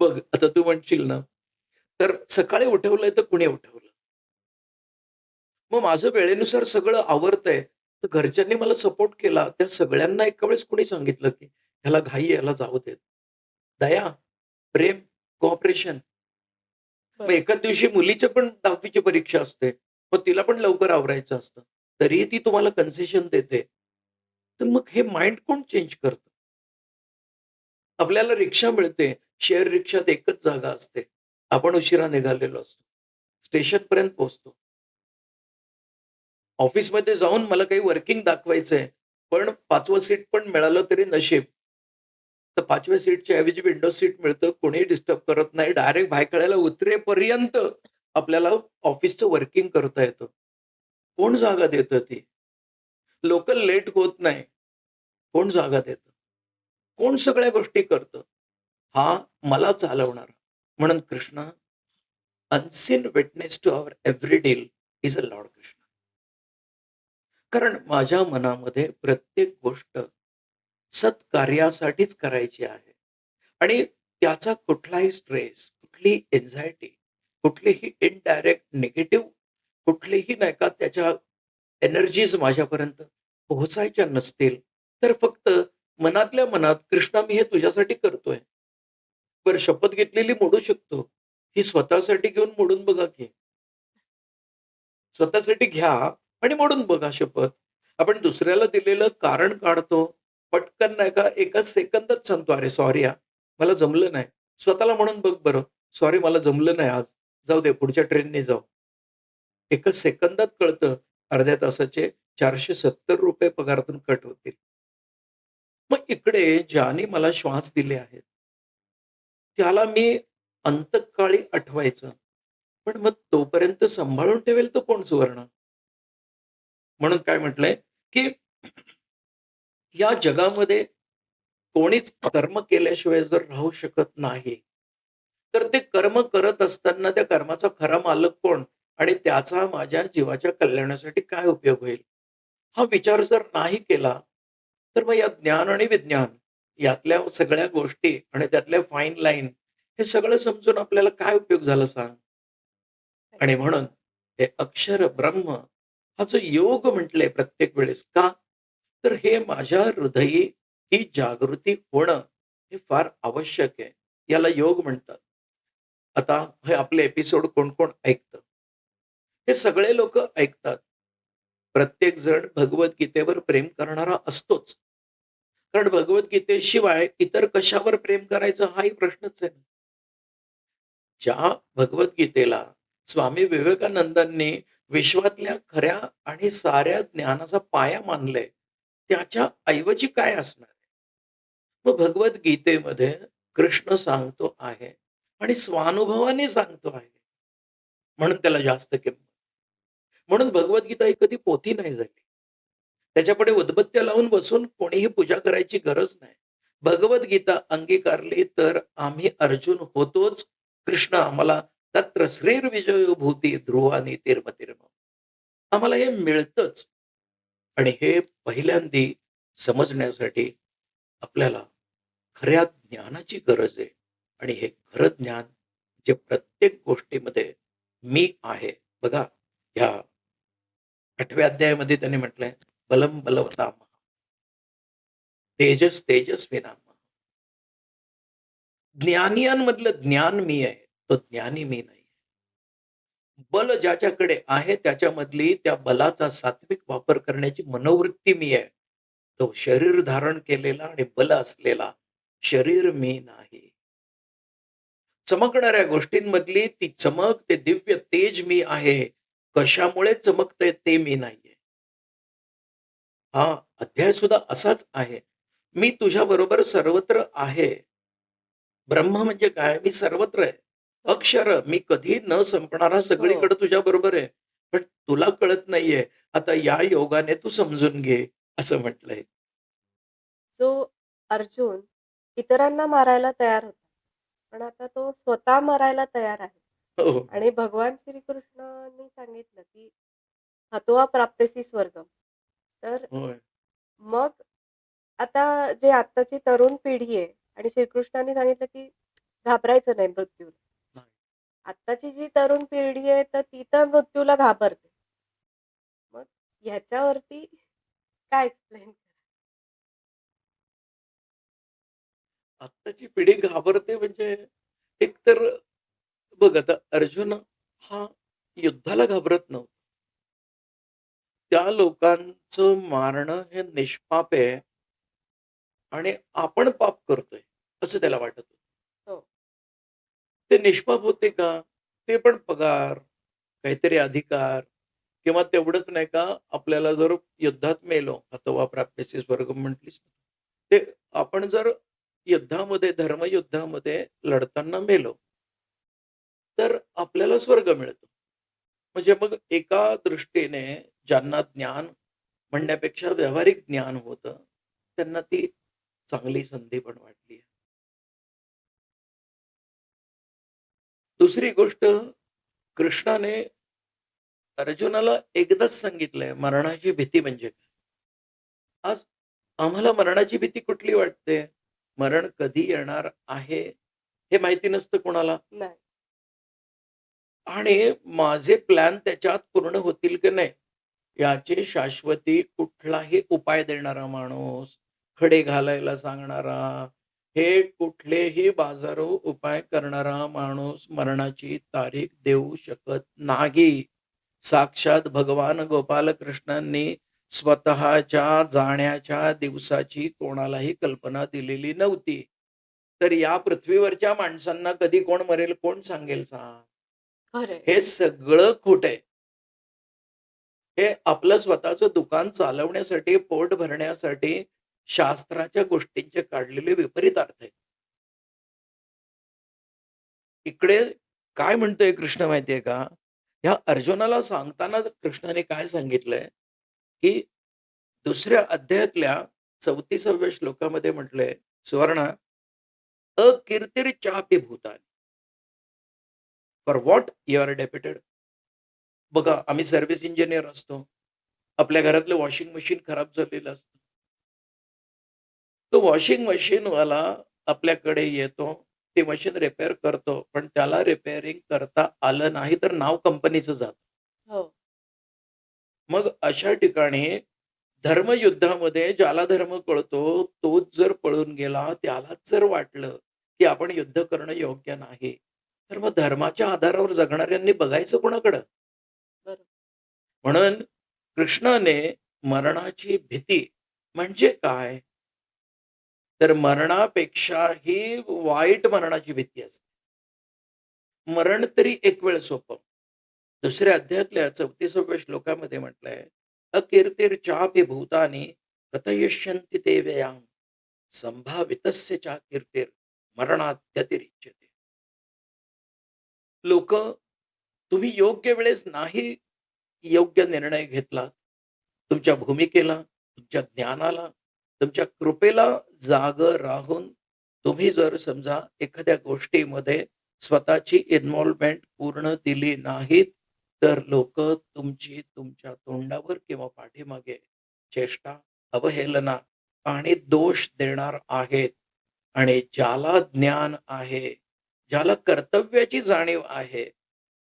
बघ, आता तू म्हणशील ना, तर सकाळी उठवलंय तर कुणी उठवलं? मग माझं वेळेनुसार सगळं आवरतंय, तर घरच्यांनी मला सपोर्ट केला. त्या सगळ्यांना एका वेळेस कोणी सांगितलं, की ह्याला घाई आहे, ह्याला जाऊ देत. दया, प्रेम, कोऑपरेशन. मग बरोबर. एकाच दिवशी मुलीची पण 10वी परीक्षा असते. मग तिला पण लवकर आवरायचं असतं. तरीही ती तुम्हाला कन्सेशन देते. तर मग हे माइंड कोण चेंज करतं? आपल्याला रिक्षा मिळते. शेअर रिक्षात एकच जागा असते. आपण उशिरा निघालेलो असतो. स्टेशनपर्यंत पोहोचतो. ऑफिसमध्ये जाऊन मला काही वर्किंग दाखवायचंय, पण 5वं सीट पण मिळालं तरी नशीब. तर 5व्या सीटच्या ऐवजी विंडो सीट मिळतं. कोणीही डिस्टर्ब करत नाही. डायरेक्ट भायखळ्याला उतरेपर्यंत आपल्याला ऑफिसचं वर्किंग करता येतं. कोण जागा देतं ती? लोकल लेट होत नाही. कोण जागा देतं? कोण सगळ्या गोष्टी करतं? हा मला चालवणारा. म्हणून Krishna, unseen witness to our every deal is a Lord Krishna. कारण माझ्या मनामध्ये प्रत्येक गोष्ट सत्कार्यासाठीच करायची आहे आणि त्याचा कुठलाही स्ट्रेस, कुठलीही एन्झायटी, कुठलीही इनडायरेक्ट निगेटिव्ह कुठलेही नाही का त्याच्या एनर्जीज माझ्यापर्यंत पोहोचायच्या नसतील, तर फक्त मनातल्या मनात कृष्णा मी हे तुझ्यासाठी करतोय. बरं शपथ घेतलेली मोडू शकतो. ही स्वतःसाठी घेऊन मोडून बघा की. स्वतःसाठी घ्या आणि मोडून बघा शपथ. आपण दुसऱ्याला दिलेलं कारण काढतो. पटकन नाही का एका सेकंदात सांगतो, "अरे सॉरी हां, मला जमलं नाही." स्वतःला म्हणून बघ बरं, "सॉरी मला जमलं नाही आज. जाऊ दे पुढच्या ट्रेनने जाऊ." एका सेकंदात कळतं अर्ध्या तासाचे ₹470 पगारातून कट होतील. मग इकडे ज्याने मला श्वास दिले आहेत, त्याला मी अंतकाळी आठवायचं. पण मग तोपर्यंत सांभाळून ठेवेल तो कोण सुवर्ण? म्हणून काय म्हटलंय, की या जगामध्ये कोणीच कर्म केल्याशिवाय जर राहू शकत नाही, तर ते कर्म करत असताना त्या कर्माचा खरा मालक कोण? आणि त्याचा माझ्या जीवाच्या कल्याणासाठी काय उपयोग होईल? हा विचार जर नाही केला, तर मग या ज्ञान आणि विज्ञान यातल्या सगळ्या गोष्टी आणि त्यातल्या फाईन लाईन हे सगळं समजून आपल्याला काय उपयोग झाला सांग? आणि म्हणून हे अक्षर ब्रह्म हा जो योग म्हटलंय प्रत्येक वेळेस का? तर हे माझ्या हृदयी ही जागृती होणं हे फार आवश्यक आहे. याला योग म्हणतात. आता हे आपले एपिसोड कोण-कोण ऐकतं? हे सगळे लोकं ऐकतात. प्रत्येक जण भगवद्गीतेवर प्रेम करणारा असतोच. कारण भगवद्गीतेशिवाय इतर कशावर प्रेम करायचं हाही प्रश्नच आहे. ज्या भगवद्गीतेला स्वामी विवेकानंदांनी विश्वातल्या खऱ्या आणि साऱ्या ज्ञानाचा पाया मानलंय, त्याच्या ऐवजी काय असणार आहे? मग भगवद्गीतेमध्ये कृष्ण सांगतो आहे आणि स्वानुभवाने सांगतो आहे. म्हणून त्याला जास्त किंमत. म्हणून भगवद्गीता ही कधी पोथी नाही झाली. त्याच्यापुढे उदबत्त्या लावून बसून कोणीही पूजा करायची गरज नाही. भगवद्गीता अंगीकारली तर आम्ही अर्जुन होतोच. कृष्ण आम्हाला तत्र श्रीर्विजयो भूती ध्रुवा नीतिर्मतिर्मम. आम्हाला हे मिळतंच. आणि हे पहिल्यांदी समजण्यासाठी आपल्याला खऱ्या ज्ञानाची गरज आहे. आणि हे खरं ज्ञान जे प्रत्येक गोष्टीमध्ये मी आहे. बघा, ह्या 8व्या अध्यायामध्ये त्यांनी म्हटलंय, बलम बलवताम, तेजस तेजस्विनाम. ज्ञानियांमधलं ज्ञान मी आहे, तो ज्ञानी मी नाही. बल ज्याच्याकडे आहे त्याच्यामधली त्या बलाचा सात्विक वापर करण्याची मनोवृत्ती मी आहे. तो शरीर धारण केलेला आणि बल असलेला शरीर मी नाही. चमकणाऱ्या गोष्टींमधली ती चमक, ते दिव्य तेज मी आहे. कशामुळे चमकतंय ते मी नाहीये. हा अध्याय सुद्धा असाच आहे. मी तुझ्या बरोबर सर्वत्र आहे. ब्रह्म म्हणजे काय? मी सर्वत्र आहे. हो, अक्षर, मी कधी न संपणारा हो. सगळीकडे तुझ्या बरोबर आहे. पण तुला कळत नाहीये. आता या योगाने तू समजून घे, असं म्हटलंय. जो अर्जुन इतरांना मारायला तयार होता, पण आता तो स्वतः मरायला तयार आहे. हो, हो. आणि भगवान श्रीकृष्णांनी सांगितलं, की "हतोआ प्राप्यसी स्वर्गम." तर होय. मग आता जे आत्ताची तरुण पिढी आहे आणि श्रीकृष्णांनी सांगितलं, की घाबरायचं नाही मृत्यूला. नाही. आत्ताची जी तरुण पिढी आहे, तर ती तर मृत्यूला घाबरते. मग ह्याच्यावरती काय एक्सप्लेन आत्ताची पिढी घाबरते म्हणजे एकतर बघ, आता अर्जुन हा युद्धाला घाबरत नव्हता. त्या लोकांचं मारणं हे निष्पाप आहे आणि आपण पाप करतोय, असं त्याला वाटत होतं. हो, ते निष्पाप होते का? ते पण पगार, काहीतरी अधिकार किंवा तेवढंच नाही का, आपल्याला जर युद्धात मेलो, अथवा प्राप्यसी स्वर्ग म्हटलीस, ते आपण जर युद्धामध्ये, धर्मयुद्धामध्ये लढताना मेलो, तर आपल्याला स्वर्ग मिळतो. म्हणजे मग एका दृष्टीने ज्यांना ज्ञान म्हणण्यापेक्षा व्यावहारिक ज्ञान होतं, त्यांना ती चांगली संधी पण वाटली. दुसरी गोष्ट, कृष्णाने अर्जुनाला एकदाच सांगितलंय मरणाची भीती म्हणजे काय. आज आम्हाला मरणाची भीती कुठली वाटते? मरण कधी येणार आहे हे माहिती नसतं कोणाला. नाही. आणि माझे प्लॅन त्याच्यात पूर्ण होतील की नाही याची शाश्वती कुठलाही उपाय देणारा माणूस, खडे घालायला सांगणारा, हे कुठलेही बाजारू उपाय करणारा माणूस मरणाची तारीख देऊ शकत नाही. साक्षात भगवान गोपालकृष्णांनी स्वतःच्या जाण्याच्या दिवसाची कोणालाही कल्पना दिलेली नव्हती. तर या पृथ्वीवरच्या माणसांना कधी कोण मरेल, कोण सांगेल सांग? खरंय. हे सगळं खोटं आहे. हे आपलं स्वतःचं दुकान चालवण्यासाठी, पोट भरण्यासाठी शास्त्राच्या गोष्टींचे काढलेले विपरीत अर्थ आहेत. इकडे काय म्हणतोय कृष्ण माहितीये का? ह्या अर्जुनाला सांगताना कृष्णाने काय सांगितलंय, की दुसऱ्या अध्यायातल्या 34व्या श्लोकामध्ये म्हटलंय, "सुवर्णा, अकीर्तिर्चापि भूतानि, for what you are deputed." बघा, आम्ही सर्व्हिस इंजिनियर असतो. आपल्या घरातलं वॉशिंग मशीन खराब झालेलं असतं. तो वॉशिंग मशीनवाला आपल्याकडे येतो. ते मशीन रिपेअर करतो. पण त्याला रिपेअरिंग करता आलं नाही तर नाव कंपनीचं जातं. हो, मग अशा ठिकाणी धर्मयुद्धामध्ये ज्याला धर्म कळतो, तोच जर पळून गेला, त्यालाच जर वाटलं, की आपण युद्ध करणं योग्य नाही, तर मग धर्माच्या आधारावर जगणाऱ्यांनी बघायचं कोणाकडं? बरोबर. म्हणून कृष्णाने मरणाची भीती म्हणजे काय? तर मरणापेक्षाही वाईट मरणाची भीती असते. मरण तरी एक वेळ सोपं. दुसऱ्या अध्यायातल्या 34व्या श्लोकामध्ये म्हटलंय, "अकीर्तिर्चापि भूतानि कथयिष्यन्ति ते व्ययाम्, संभावितस्य च कीर्तिर् मरणाद्यतिरिच्यते." लोकं, तुम्ही योग्य वेळेस नाही योग्य निर्णय घेतलात, तुमच्या भूमिकेला, तुमच्या ज्ञानाला, तुमच्या कृपेला जागं राहून तुम्ही जर समजा एखाद्या गोष्टीमध्ये स्वतःची इन्व्हॉल्वमेंट पूर्ण दिली नाहीत, तर लोक तुमची तुमच्या तोंडावर किंवा पाठीमागे चेष्टा, अवहेलना आणि दोष देणार आहेत. आणि ज्याला ज्ञान आहे, ज्याला कर्तव्याची जाणीव आहे,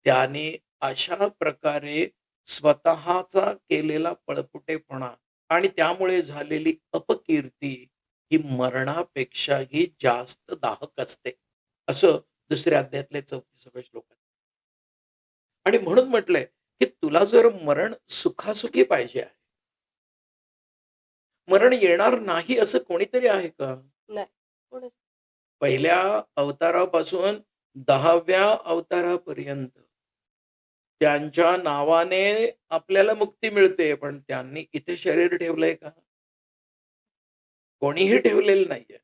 त्याने अशा प्रकारे स्वतःचा केलेला पळपुटेपणा आणि त्यामुळे झालेली अपकीर्ती ही मरणापेक्षाही जास्त दाहक असते, असं दुसऱ्या अध्यायातले 34 श्लोक आहेत. आणि म्हणून म्हटलंय की तुला जर मरण सुखासुखी पाहिजे आहे, मरण येणार नाही असं कोणीतरी आहे का? नाही. कोणच पहिल्या अवतारापासून 10व्या अवतारापर्यंत त्यांच्या नावाने आपल्याला मुक्ती मिळते, पण त्यांनी इथे शरीर ठेवलंय का? कोणीही ठेवलेलं नाहीये.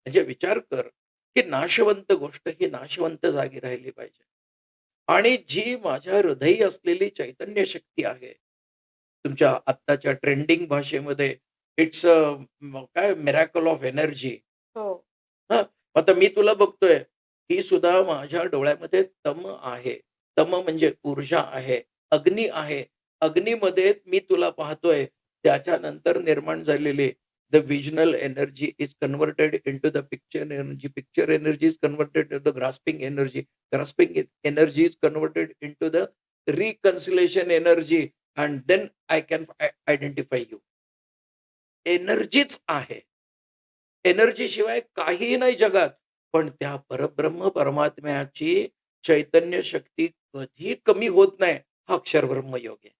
म्हणजे विचार कर, की नाशवंत गोष्ट ही नाशवंत जागी राहिली पाहिजे. आणि जी माझ्या हृदयी असलेली चैतन्य शक्ती आहे, तुमच्या आत्ताच्या ट्रेंडिंग भाषेमध्ये इट्स काय मिरॅकल ऑफ एनर्जी. हो. हां, आता मी तुला बघतोय, ही सुद्धा माझ्या डोळ्यामध्ये तम आहे. तम म्हणजे ऊर्जा आहे, अग्नी आहे. अग्नीमध्ये मी तुला पाहतोय, त्याच्यानंतर निर्माण झालेली the visual energy is converted into the picture energy. Picture energy is converted into the grasping energy. Grasping energy is converted into the reconciliation energy and then I can identify you. एनर्जीच आहे. Energy शिवाय काहीही नाही जगात. पण त्या परब्रह्म परमात्म्याची चैतन्य शक्ती कधी कमी होत नाही. हा अक्षर ब्रह्मयोग आहे.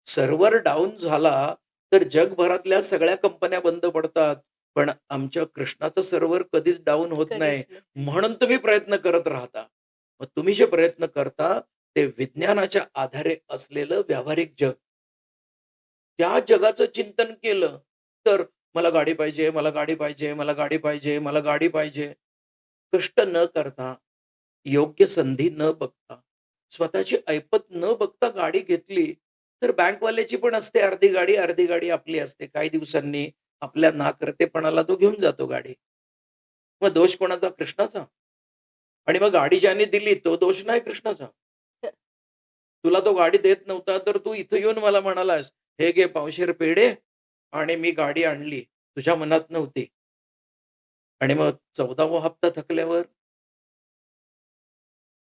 सर्व्हर डाउन झाला तर जगभरातल्या सगळ्या कंपन्या बंद पडतात. पण आमच्या कृष्णाचं सर्व्हर कधीच डाउन होत नाही. कधीच नाही. म्हणून तुम्ही प्रयत्न करत राहता. मग तुम्ही जे प्रयत्न करता ते विज्ञानाच्या आधारे असलेलं व्यावहारिक जग. त्या जगाचं चिंतन केलं तर मला गाडी पाहिजे, मला गाडी पाहिजे, मला गाडी पाहिजे, मला गाडी पाहिजे. कष्ट न करता, योग्य संधी न बघता, स्वतःची ऐपत न बघता गाडी घेतली, तर बँकवाल्याची पण असते अर्धी गाडी आपली असते. काही दिवसांनी आपल्या नाकर्तेपणाला तो घेऊन जातो गाडी. मग दोष कोणाचा? कृष्णाचा. आणि मग गाडी ज्याने दिली तो दोष नाही कृष्णाचा. तुला तो गाडी देत नव्हता, तर तू इथं येऊन मला म्हणालास, "हे घे पावशेर पेढे आणि मी गाडी आणली." तुझ्या मनात नव्हती. आणि मग 14वा हप्ता थकल्यावर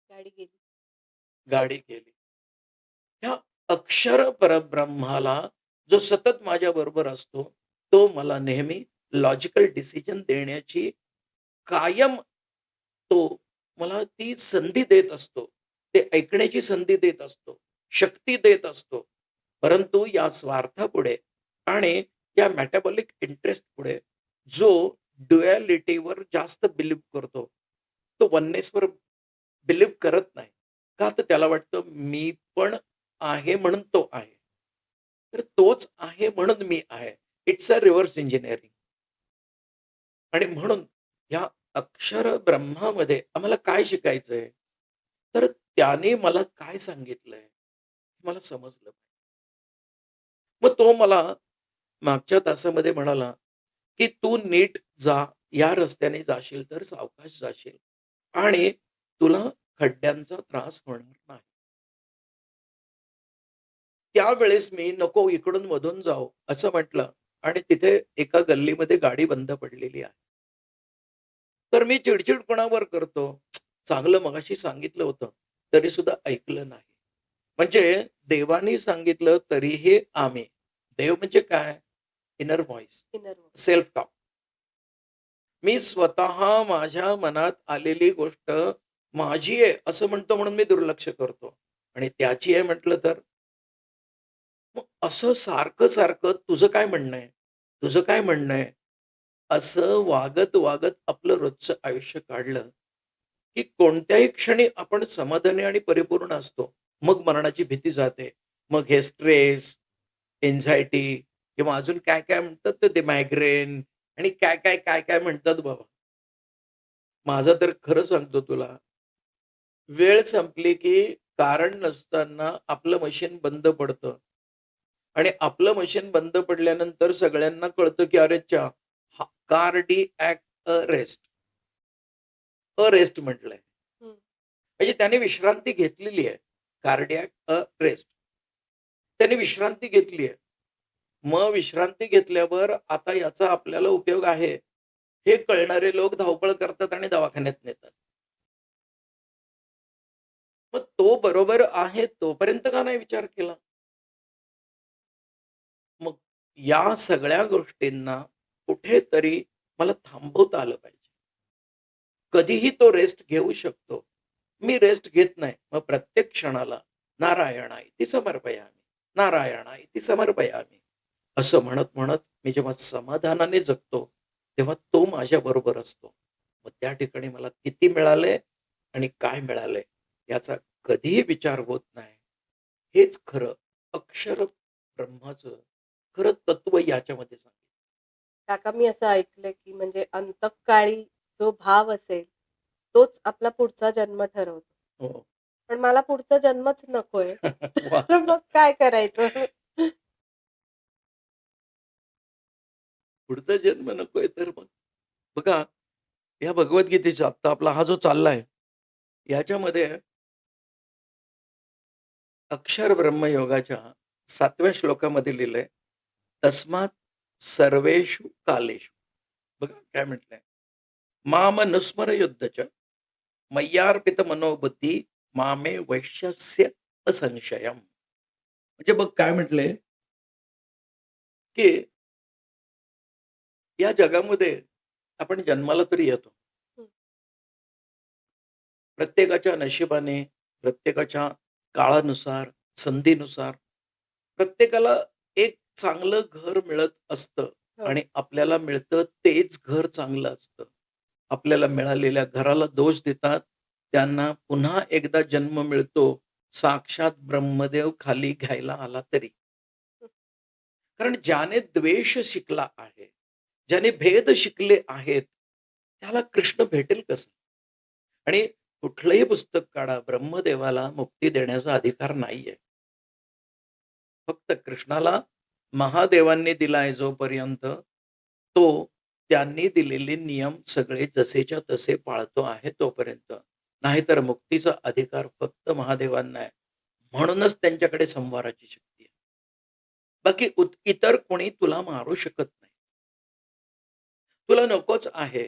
गाडी गेली. गाडी गेली. ह्या अक्षर परब्रह्माला जो सतत माझ्याबरोबर असतो, तो मला नेहमी लॉजिकल डिसिजन देण्याची कायम तो मला ती संधी देत असतो. ते ऐकण्याची संधी देत असतो. शक्ती देत असतो. परंतु या स्वार्थापुढे आणि या मेटाबॉलिक इंटरेस्ट पुढे जो ड्युॲलिटीवर जास्त बिलीव्ह करतो, तो वननेसवर बिलीव्ह करत नाही. का? तर त्याला वाटतं मी पण आहे म्हणून तो आहे. तर तोच आहे म्हणून मी आहे. It's a reverse engineering. आणि म्हणून या अक्षर ब्रह्मामध्ये आम्हाला काय शिकायचंय? तर त्याने मला काय सांगितलंय? हे मला समजलं. मग तो मला मागच्या तासामध्ये म्हणाला, की "तू नीट जा. या रस्त्याने जाशील तर सावकाश जाशील आणि तुला खड्ड्यांचा त्रास होणार नाही." त्यावेळेस मी नको इकडून मधून जाऊ असं म्हटलं आणि तिथे एका गल्लीमध्ये गाडी बंद पडलेली आहे. तर मी चिडचिड कोणावर करतो? चांगलं मगाशी सांगितलं होतं, तरी सुद्धा ऐकलं नाही. म्हणजे देवानी सांगितलं तरीही आम्ही. देव म्हणजे काय? Inner voice, inner world. Self talk. मी स्वतः माझ्या मनात आलेली गोष्ट माझी आहे असं म्हणतो म्हणून मी दुर्लक्ष करतो. आणि त्याची आहे म्हटलं तर मग असं सारखं-सारखं तुझं काय म्हणणं आहे? तुझं काय म्हणणं आहे? असं वागत-वागत आपलं रोजचं आयुष्य काढलं, की कोणत्याही क्षणी आपण समाधानी आणि परिपूर्ण असतो. मग मरणाची भीती जाते. मग हे स्ट्रेस, एन्झायटी किंवा अजून काय-काय म्हणतात तर ते मायग्रेन आणि काय-काय म्हणतात बाबा. माझं तर खरं सांगतो तुला, वेळ संपली की कारण नसताना आपलं मशीन बंद पडतं. आणि आपलं मशीन बंद पडल्यानंतर सगळ्यांना कळतं, की अरे च्या कार्डिॲक अरेस्ट. अरेस्ट म्हटलंय. हं. म्हणजे त्याने विश्रांती घेतलेली आहे. Cardiac rest. त्यांनी विश्रांती घेतली आहे. मग विश्रांती घेतल्यावर आता याचा आपल्याला उपयोग आहे, हे कळणारे लोक धावपळ करतात आणि दवाखान्यात नेतात. मग तो बरोबर आहे तोपर्यंत का नाही विचार केला? मग या सगळ्या गोष्टींना कुठेतरी मला थांबवता आलं पाहिजे. कधीही तो रेस्ट घेऊ शकतो. मी रेस्ट घेत नाही. मग प्रत्येक क्षणाला नारायणा इति समर्पयामी, नारायणा इति समर्पयामी असं म्हणत मी जेव्हा समाधानाने जगतो, तेव्हा तो माझ्याबरोबर असतो. मग त्या ठिकाणी मला किती मिळालंय आणि काय मिळालंय याचा कधीही विचार होत नाही. हेच खरं अक्षर ब्रह्माचं खरं तत्व याच्यामध्ये सांगितलं. काका मी असं ऐकलंय, की म्हणजे अंतःकाळी जो भाव असेल, तोच आपला पुढचा जन्म ठरवतो. हो. पण मला पुढचा जन्मच नकोय. वाह! तर मग काय करायचं? पुढचा जन्म नकोय तर मग बघा, या भगवद्गीतेचा आत्ता आपला हा जो चाललाय, याच्यामध्ये अक्षर ब्रह्मयोगाच्या 7व्या श्लोकामध्ये लिहिलंय, तस्मात् सर्वेषु कालेषु. बघा काय म्हटलंय, मामनुस्मर युद्धच मय्यार्पित मनोबुद्धी मामे वैश्यस्य असंशयम. म्हणजे बघ काय म्हटलंय, की या जगामध्ये आपण जन्माला तरी येतो. हं, प्रत्येकाच्या नशिबाने, प्रत्येकाच्या काळानुसार, संधीनुसार प्रत्येकाला एक चांगलं घर मिळत असतं हो, आणि आपल्याला मिळतं तेच घर चांगलं असतं. आपल्याला मिळालेल्या घराला दोष देतात, त्यांना पुन्हा एकदा जन्म मिळतो, साक्षात ब्रह्मदेव खाली घ्यायला आला तरी. हं, कारण ज्याने द्वेष शिकला आहे, ज्याने भेद शिकले आहेत, त्याला कृष्ण भेटेल कसं? आणि कुठलंही पुस्तक काढा, ब्रह्मदेवाला मुक्ती देण्याचा अधिकार नाहीये. फक्त कृष्णाला महादेवांनी दिलाय जोपर्यंत, तो त्यांनी दिलेले नियम सगळे जसेच्या तसे पाळतो आहे तोपर्यंत. नाहीतर मुक्तीचा अधिकार फक्त महादेवांना आहे. म्हणूनच त्यांच्याकडे संहाराची शक्ती आहे. बाकी इतर कोणी तुला मारू शकत नाही. तुला नकोच आहे.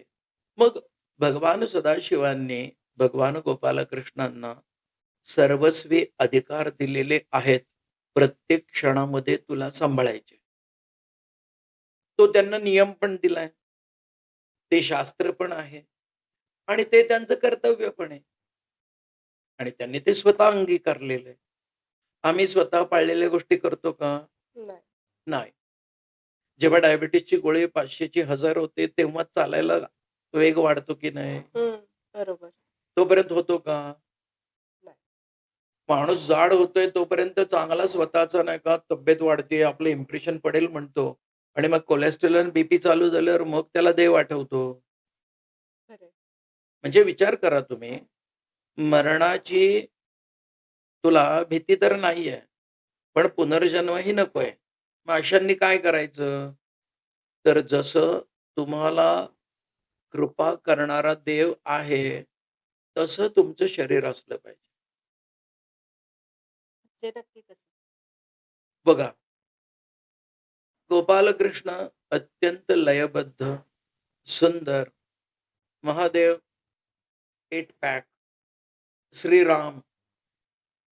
मग भगवान सदाशिवांनी भगवान गोपालकृष्णांना सर्वस्वी अधिकार दिलेले आहेत. प्रत्येक क्षणामध्ये तुला सांभाळायचे. तो त्यांना नियम पण दिलाय. ते शास्त्र पण आहे आणि ते त्यांचं कर्तव्य पण आहे आणि त्यांनी ते स्वतः अंगीकारलेलं आहे. आम्ही स्वतः पाळलेल्या गोष्टी करतो का? नाही. नाही. जेव्हा डायबिटीजची गोळी 500 ची 1000 होते, तेव्हा चालायला वेग वाढतो की नाही? हं, बरोबर. तोपर्यंत होतो का? नाही. माणूस जाड होतोय तोपर्यंत चांगला स्वतःचा नाही का तब्येत वाढते, आपलं इम्प्रेशन पडेल म्हणतो आणि मग कोलेस्टेरॉल आणि बीपी चालू झाल्यावर मग त्याला देव आठवतो. खरंय. म्हणजे विचार करा तुम्ही, मरणाची तुला भीती तर नाहीये, पण पुनर्जन्मही नकोय. मग अशांनी काय करायचं? तर जसं तुम्हाला कृपा करणारा देव आहे, तसं तुमचं शरीर असलं पाहिजे. म्हणजे नक्की कसं? बघा, गोपालकृष्ण अत्यंत लयबद्ध, सुंदर, महादेव 8 पॅक, श्रीराम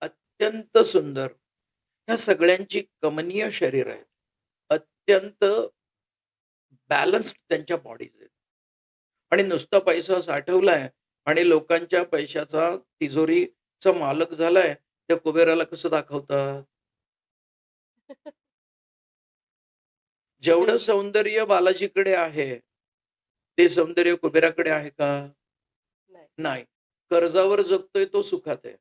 अत्यंत सुंदर. ह्या सगळ्यांची कमनीय शरीर आहेत. अत्यंत बॅलन्स्ड त्यांच्या बॉडीज आहेत. आणि नुसता पैसा साठवलाय आणि लोकांच्या पैशाचा तिजोरीचा मालक झालाय, त्या कुबेराला कसं दाखवतात? जेवढं सौंदर्य बालाजीकडे आहे, ते सौंदर्य कुबेराकडे आहे का? नाही. नाही. कर्जावर जगतोय तो सुखात आहे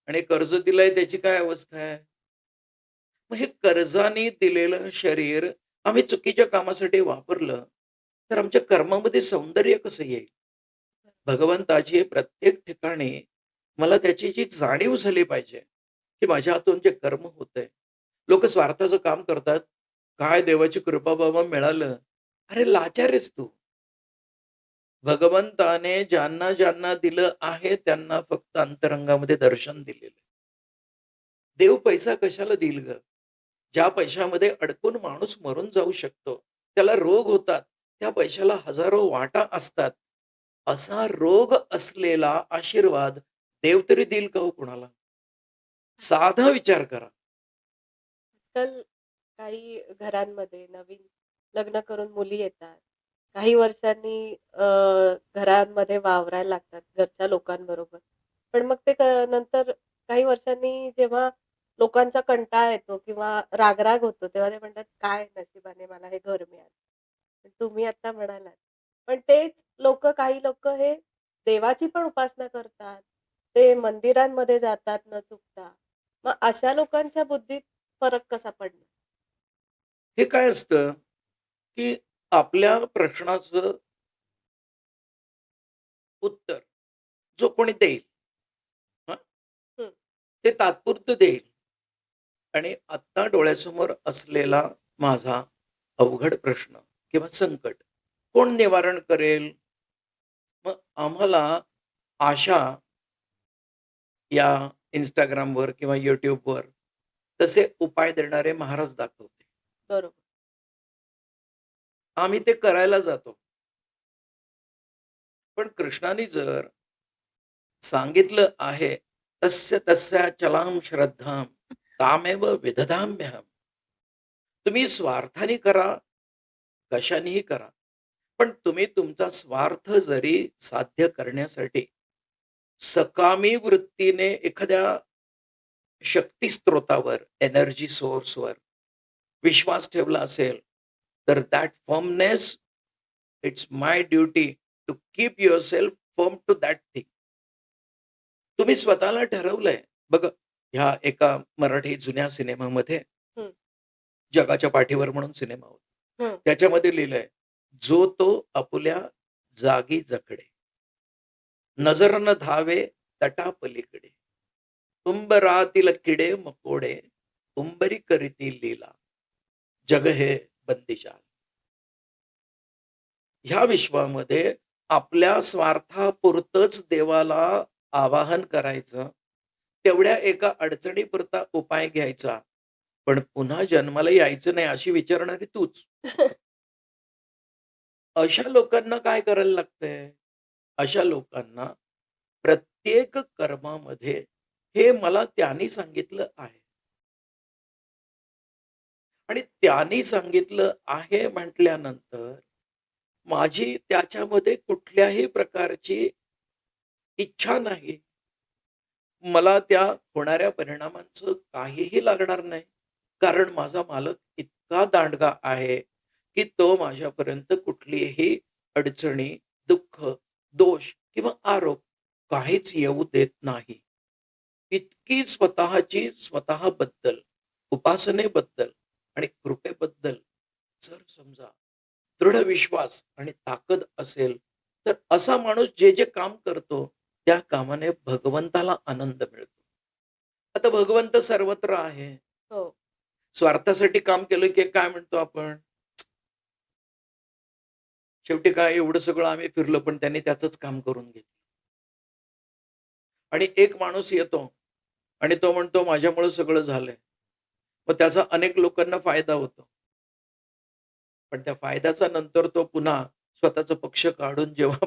आणि कर्ज दिलंय त्याची काय अवस्था आहे? मग हे कर्जाने दिलेलं शरीर आम्ही चुकीच्या कामासाठी वापरलं, तर आमच्या कर्मामध्ये सौंदर्य कसं येईल? भगवंताची प्रत्येक ठिकाणी मला त्याची जी जाणीव झाली पाहिजे, की माझ्या हातून जे कर्म होतंय. लोकं स्वार्थाचं काम करतात. काय देवाची कृपा बाबा मिळालं. अरे लाचार आहेस तू. भगवंताने ज्यांना ज्यांना दिलं आहे त्यांना फक्त अंतरंगामध्ये दर्शन दिलेलं आहे. देव पैसा कशाला देईल ग? ज्या पैशामध्ये अडकून माणूस मरून जाऊ शकतो, त्याला रोग होतात, त्या पैशाला हजारो वाटा असतात. असा रोग असलेला आशीर्वाद देव तरी देईल का हो कुणाला? साधा विचार करा. आजकाल काही घरांमध्ये नवीन लग्न करून मुली येतात. काही वर्षांनी घरांमध्ये वावरायला लागतात घरच्या लोकांबरोबर. पण मग ते नंतर काही वर्षांनी जेव्हा लोकांचा कंटाळा येतो किंवा राग-राग होतो, तेव्हा ते म्हणतात, "काय नशिबाने मला हे घर मिळालं." पण तुम्ही आता म्हणालात. पण तेच काही लोकं हे देवाची पण उपासना करतात. ते मंदिरांमध्ये जातात न चुकता. मग अशा लोकांच्या बुद्धीत फरक कसा पडणार? हे काय असतं, की आपल्या प्रश्नाचं उत्तर जो कोणी देईल, हं, हं, ते तात्पुरतं देईल आणि आत्ता डोळ्यासमोर असलेला माझा अवघड प्रश्न किंवा संकट कोण निवारण करेल? मग आम्हाला आशा या Instagramवर किंवा YouTubeवर तसे उपाय देणारे महाराज दाखवते. बरोबर. आम्ही ते करायला जातो. पण कृष्णाने जर सांगितलं आहे, "तस्य तस्याचलां श्रद्धां तामेव विदधाम्यहम्." तुम्ही स्वार्थाने करा, कशानेही करा. पण तुम्ही तुमचा स्वार्थ जरी साध्य करण्यासाठी सकामी वृत्तीने एखाद्या शक्ती स्त्रोतावर, एनर्जी सोर्सवर विश्वास ठेवला असेल, तर that firmness, it's my duty to keep yourself firm to that thing. तुम्ही स्वतःला ठरवलंय. बघा, ह्या एका मराठी जुन्या सिनेमामध्ये हं, जगाच्या पाठीवर म्हणून सिनेमा होता. हं. त्याच्यामध्ये लिहिलंय, "जो तो आपुल्या जागी जकडे, नजर न धावे तटापलीकडे. उंबरातील किडे मकोडे, उंबरी करीती लीला. जग हे बंदिशान." ह्या विश्वामध्ये आपल्या स्वार्थापुरतंच देवाला आवाहन करायचं, तेवढ्या एका अडचणीपुरता उपाय घ्यायचा, पण पुन्हा जन्माला यायचं नाही अशी विचारणारी तूच. अशा लोकांना काय करायला लागतंय? अशा लोकांना प्रत्येक कर्मामध्ये हे मला त्यानी सांगितलं आहे आणि त्यानी सांगितलं आहे म्हटल्यानंतर माझी त्याच्यामध्ये कुठल्याही प्रकारची इच्छा नाही. मला त्या होणाऱ्या परिणामांचं काहीही लागणार नाही. कारण माझा मालक इतका दांडगा आहे, की तो माझ्यापर्यंत कुठलीही अडचणी, दुःख, दोष किंवा आरोप काहीच येऊ देत नाही. इतकी स्वतःची स्वतःबद्दल, उपासनेबद्दल आणि कृपेबद्दल जर समजा दृढ विश्वास आणि ताकद असेल, तर असा माणूस जे जे काम करतो, त्या कामाने भगवंताला आनंद मिळतो. आता भगवंत सर्वत्र आहे. हो. स्वार्थासाठी काम केलं की काय म्हणतो आपण? शेवटी काय एवढं सगळं आम्ही फिरलो, पण त्यांनी त्याचंच काम करून घेतलं. आणि एक माणूस येतो आणि तो म्हणतो माझ्यामुळे सगळं झालंय. मग त्याचा अनेक लोकांना फायदा होतो. पण त्या फायद्याचा नंतर तो पुन्हा स्वतःचा पक्ष काढून जेव्हा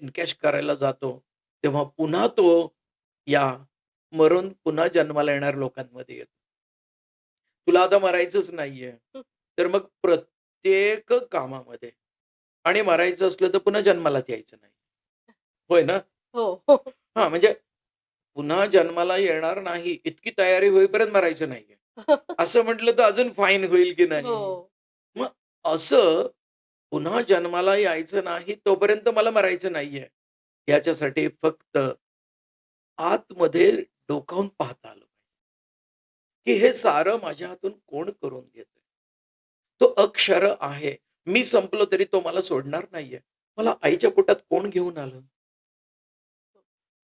एन्कॅश करायला जातो, तेव्हा पुन्हा तो या मरून पुन्हा जन्माला येणाऱ्या लोकांमध्ये येतो. तुला आता मरायचंच नाहीये. हं. तर मग प्रत्येक कामामध्ये आणि मरायचं असलं तर पुन्हा जन्मालाच यायचं नाही. होय ना? हो, हो. हां, म्हणजे पुन्हा जन्माला येणार नाही इतकी तयारी होईपर्यंत मरायचं नाहीये. असं म्हटलं तर अजून फाईन होईल की हो. नाही? मग असं पुन्हा जन्माला यायचं नाही तोपर्यंत मला मरायचं नाहीये. याच्यासाठी फक्त आतमध्ये डोकावून पाहता आलं पाहिजे, की हे सारं माझ्या हातून कोण करून घेतंय? तो अक्षर आहे. मी संपलो तरी तो मला सोडणार नाहीये. मला आईच्या पोटात कोण घेऊन आलं?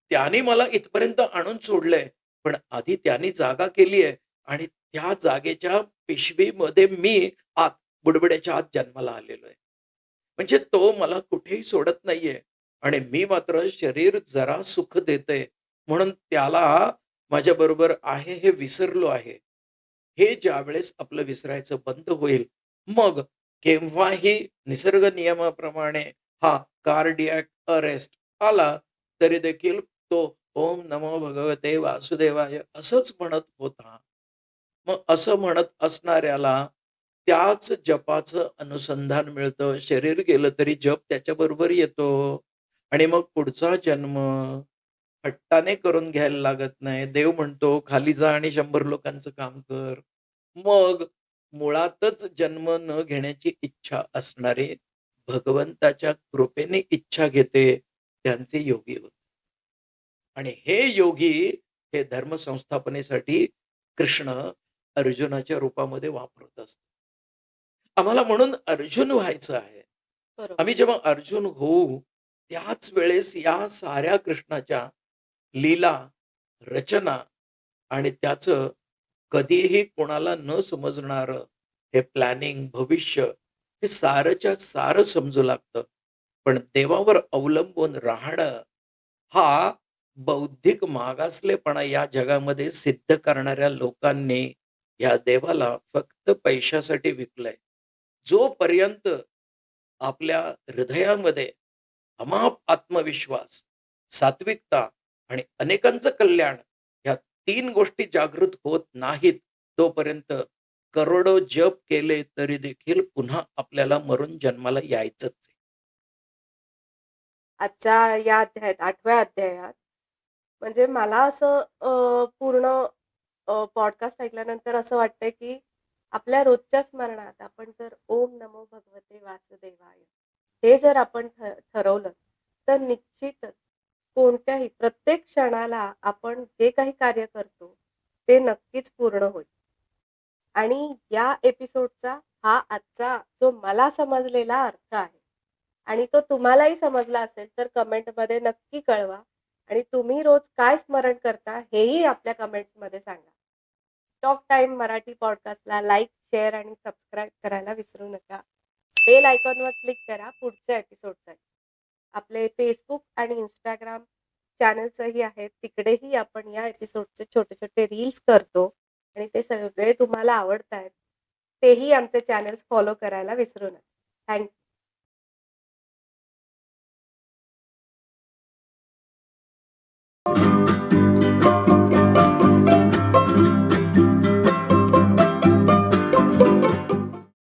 त्याने मला इथपर्यंत आणून सोडलंय. पण आधी त्याने जागा केली आहे आणि त्या जागेच्या पिशवीमध्ये मी आत बुडबुड्याच्या आत जन्माला आलेलो आहे. म्हणजे तो मला कुठेही सोडत नाहीये आणि मी मात्र शरीर जरा सुख देतंय म्हणून त्याला माझ्याबरोबर आहे हे विसरलो आहे. हे ज्यावेळेस आपलं विसरायचं बंद होईल, मग केव्हाही निसर्ग नियमाप्रमाणे हा कार्डियाक अरेस्ट आला, तरी देखील तो ओम नमो भगवते वासुदेवाय असंच म्हणत होता. मग असं म्हणत असणाऱ्याला त्याच जपाचं अनुसंधान मिळतं. शरीर गेलं तरी जप त्याच्याबरोबर येतो आणि मग पुढचा जन्म हट्टाने करून घ्यायला लागत नाही. देव म्हणतो, "खाली जा आणि 100 लोकांचं काम कर." मग मुळातच जन्म न घेण्याची इच्छा असणारे भगवंताच्या कृपेने इच्छा घेते, त्यांचे योगी होते. आणि हे योगी हे धर्म संस्थापनेसाठी कृष्ण अर्जुनाच्या रूपामध्ये वापरत असतो. आम्हाला म्हणून अर्जुन व्हायचं आहे. बरोबर. आम्ही जेव्हा अर्जुन होऊ, त्याच वेळेस या साऱ्या कृष्णाच्या लीला, रचना आणि त्याचं कधीही कोणाला न समजणारं हे प्लॅनिंग, भविष्य हे सारंच्या सारं समजू लागतं. पण देवावर अवलंबून राहणं हा बौद्धिक मागासलेपणा या जगामध्ये सिद्ध करणाऱ्या लोकांनी या देवाला फक्त पैशासाठी विकलंय. जोपर्यंत आपल्या हृदयामध्ये अमाप आत्मविश्वास, सात्विकता आणि अनेकांचं कल्याण ह्या 3 गोष्टी जागृत होत नाहीत, तोपर्यंत करोडो जप केले तरी देखील पुन्हा आपल्याला मरून जन्माला यायचंच आहे. आजच्या या अध्यायात 8व्या अध्यायात म्हणजे मला असं पूर्ण पॉडकास्ट ऐकल्यानंतर असं वाटतंय, की आपल्या रोजच्या स्मरणात आपण जर ओम नमो भगवते वासुदेवाय हे जर आपण ठरवलं, तर निश्चितच कोणत्याही प्रत्येक क्षणाला आपण जे काही कार्य करतो, ते नक्कीच पूर्ण होईल. आणि या एपिसोडचा हा आजचा जो मला समजलेला अर्थ आहे आणि तो तुम्हालाही समजला असेल, तर कमेंटमध्ये नक्की कळवा आणि तुम्ही रोज काय स्मरण करता हेही आपल्या कमेंट्समध्ये सांगा. टॉक टाइम मराठी पॉडकास्टला लाईक, शेअर आणि सबस्क्राईब करायला विसरू नका. बेल आयकॉनवर क्लिक करा पुढच्या एपिसोडसाठी. आपले फेसबुक आणि इंस्टाग्राम चॅनल्सही आहेत. तिकडेही आपण या एपिसोडचे छोटे-छोटे रील्स करतो आणि ते सगळे तुम्हाला आवडतायत. तेही आमचे चॅनल्स फॉलो करायला विसरू नका. थँक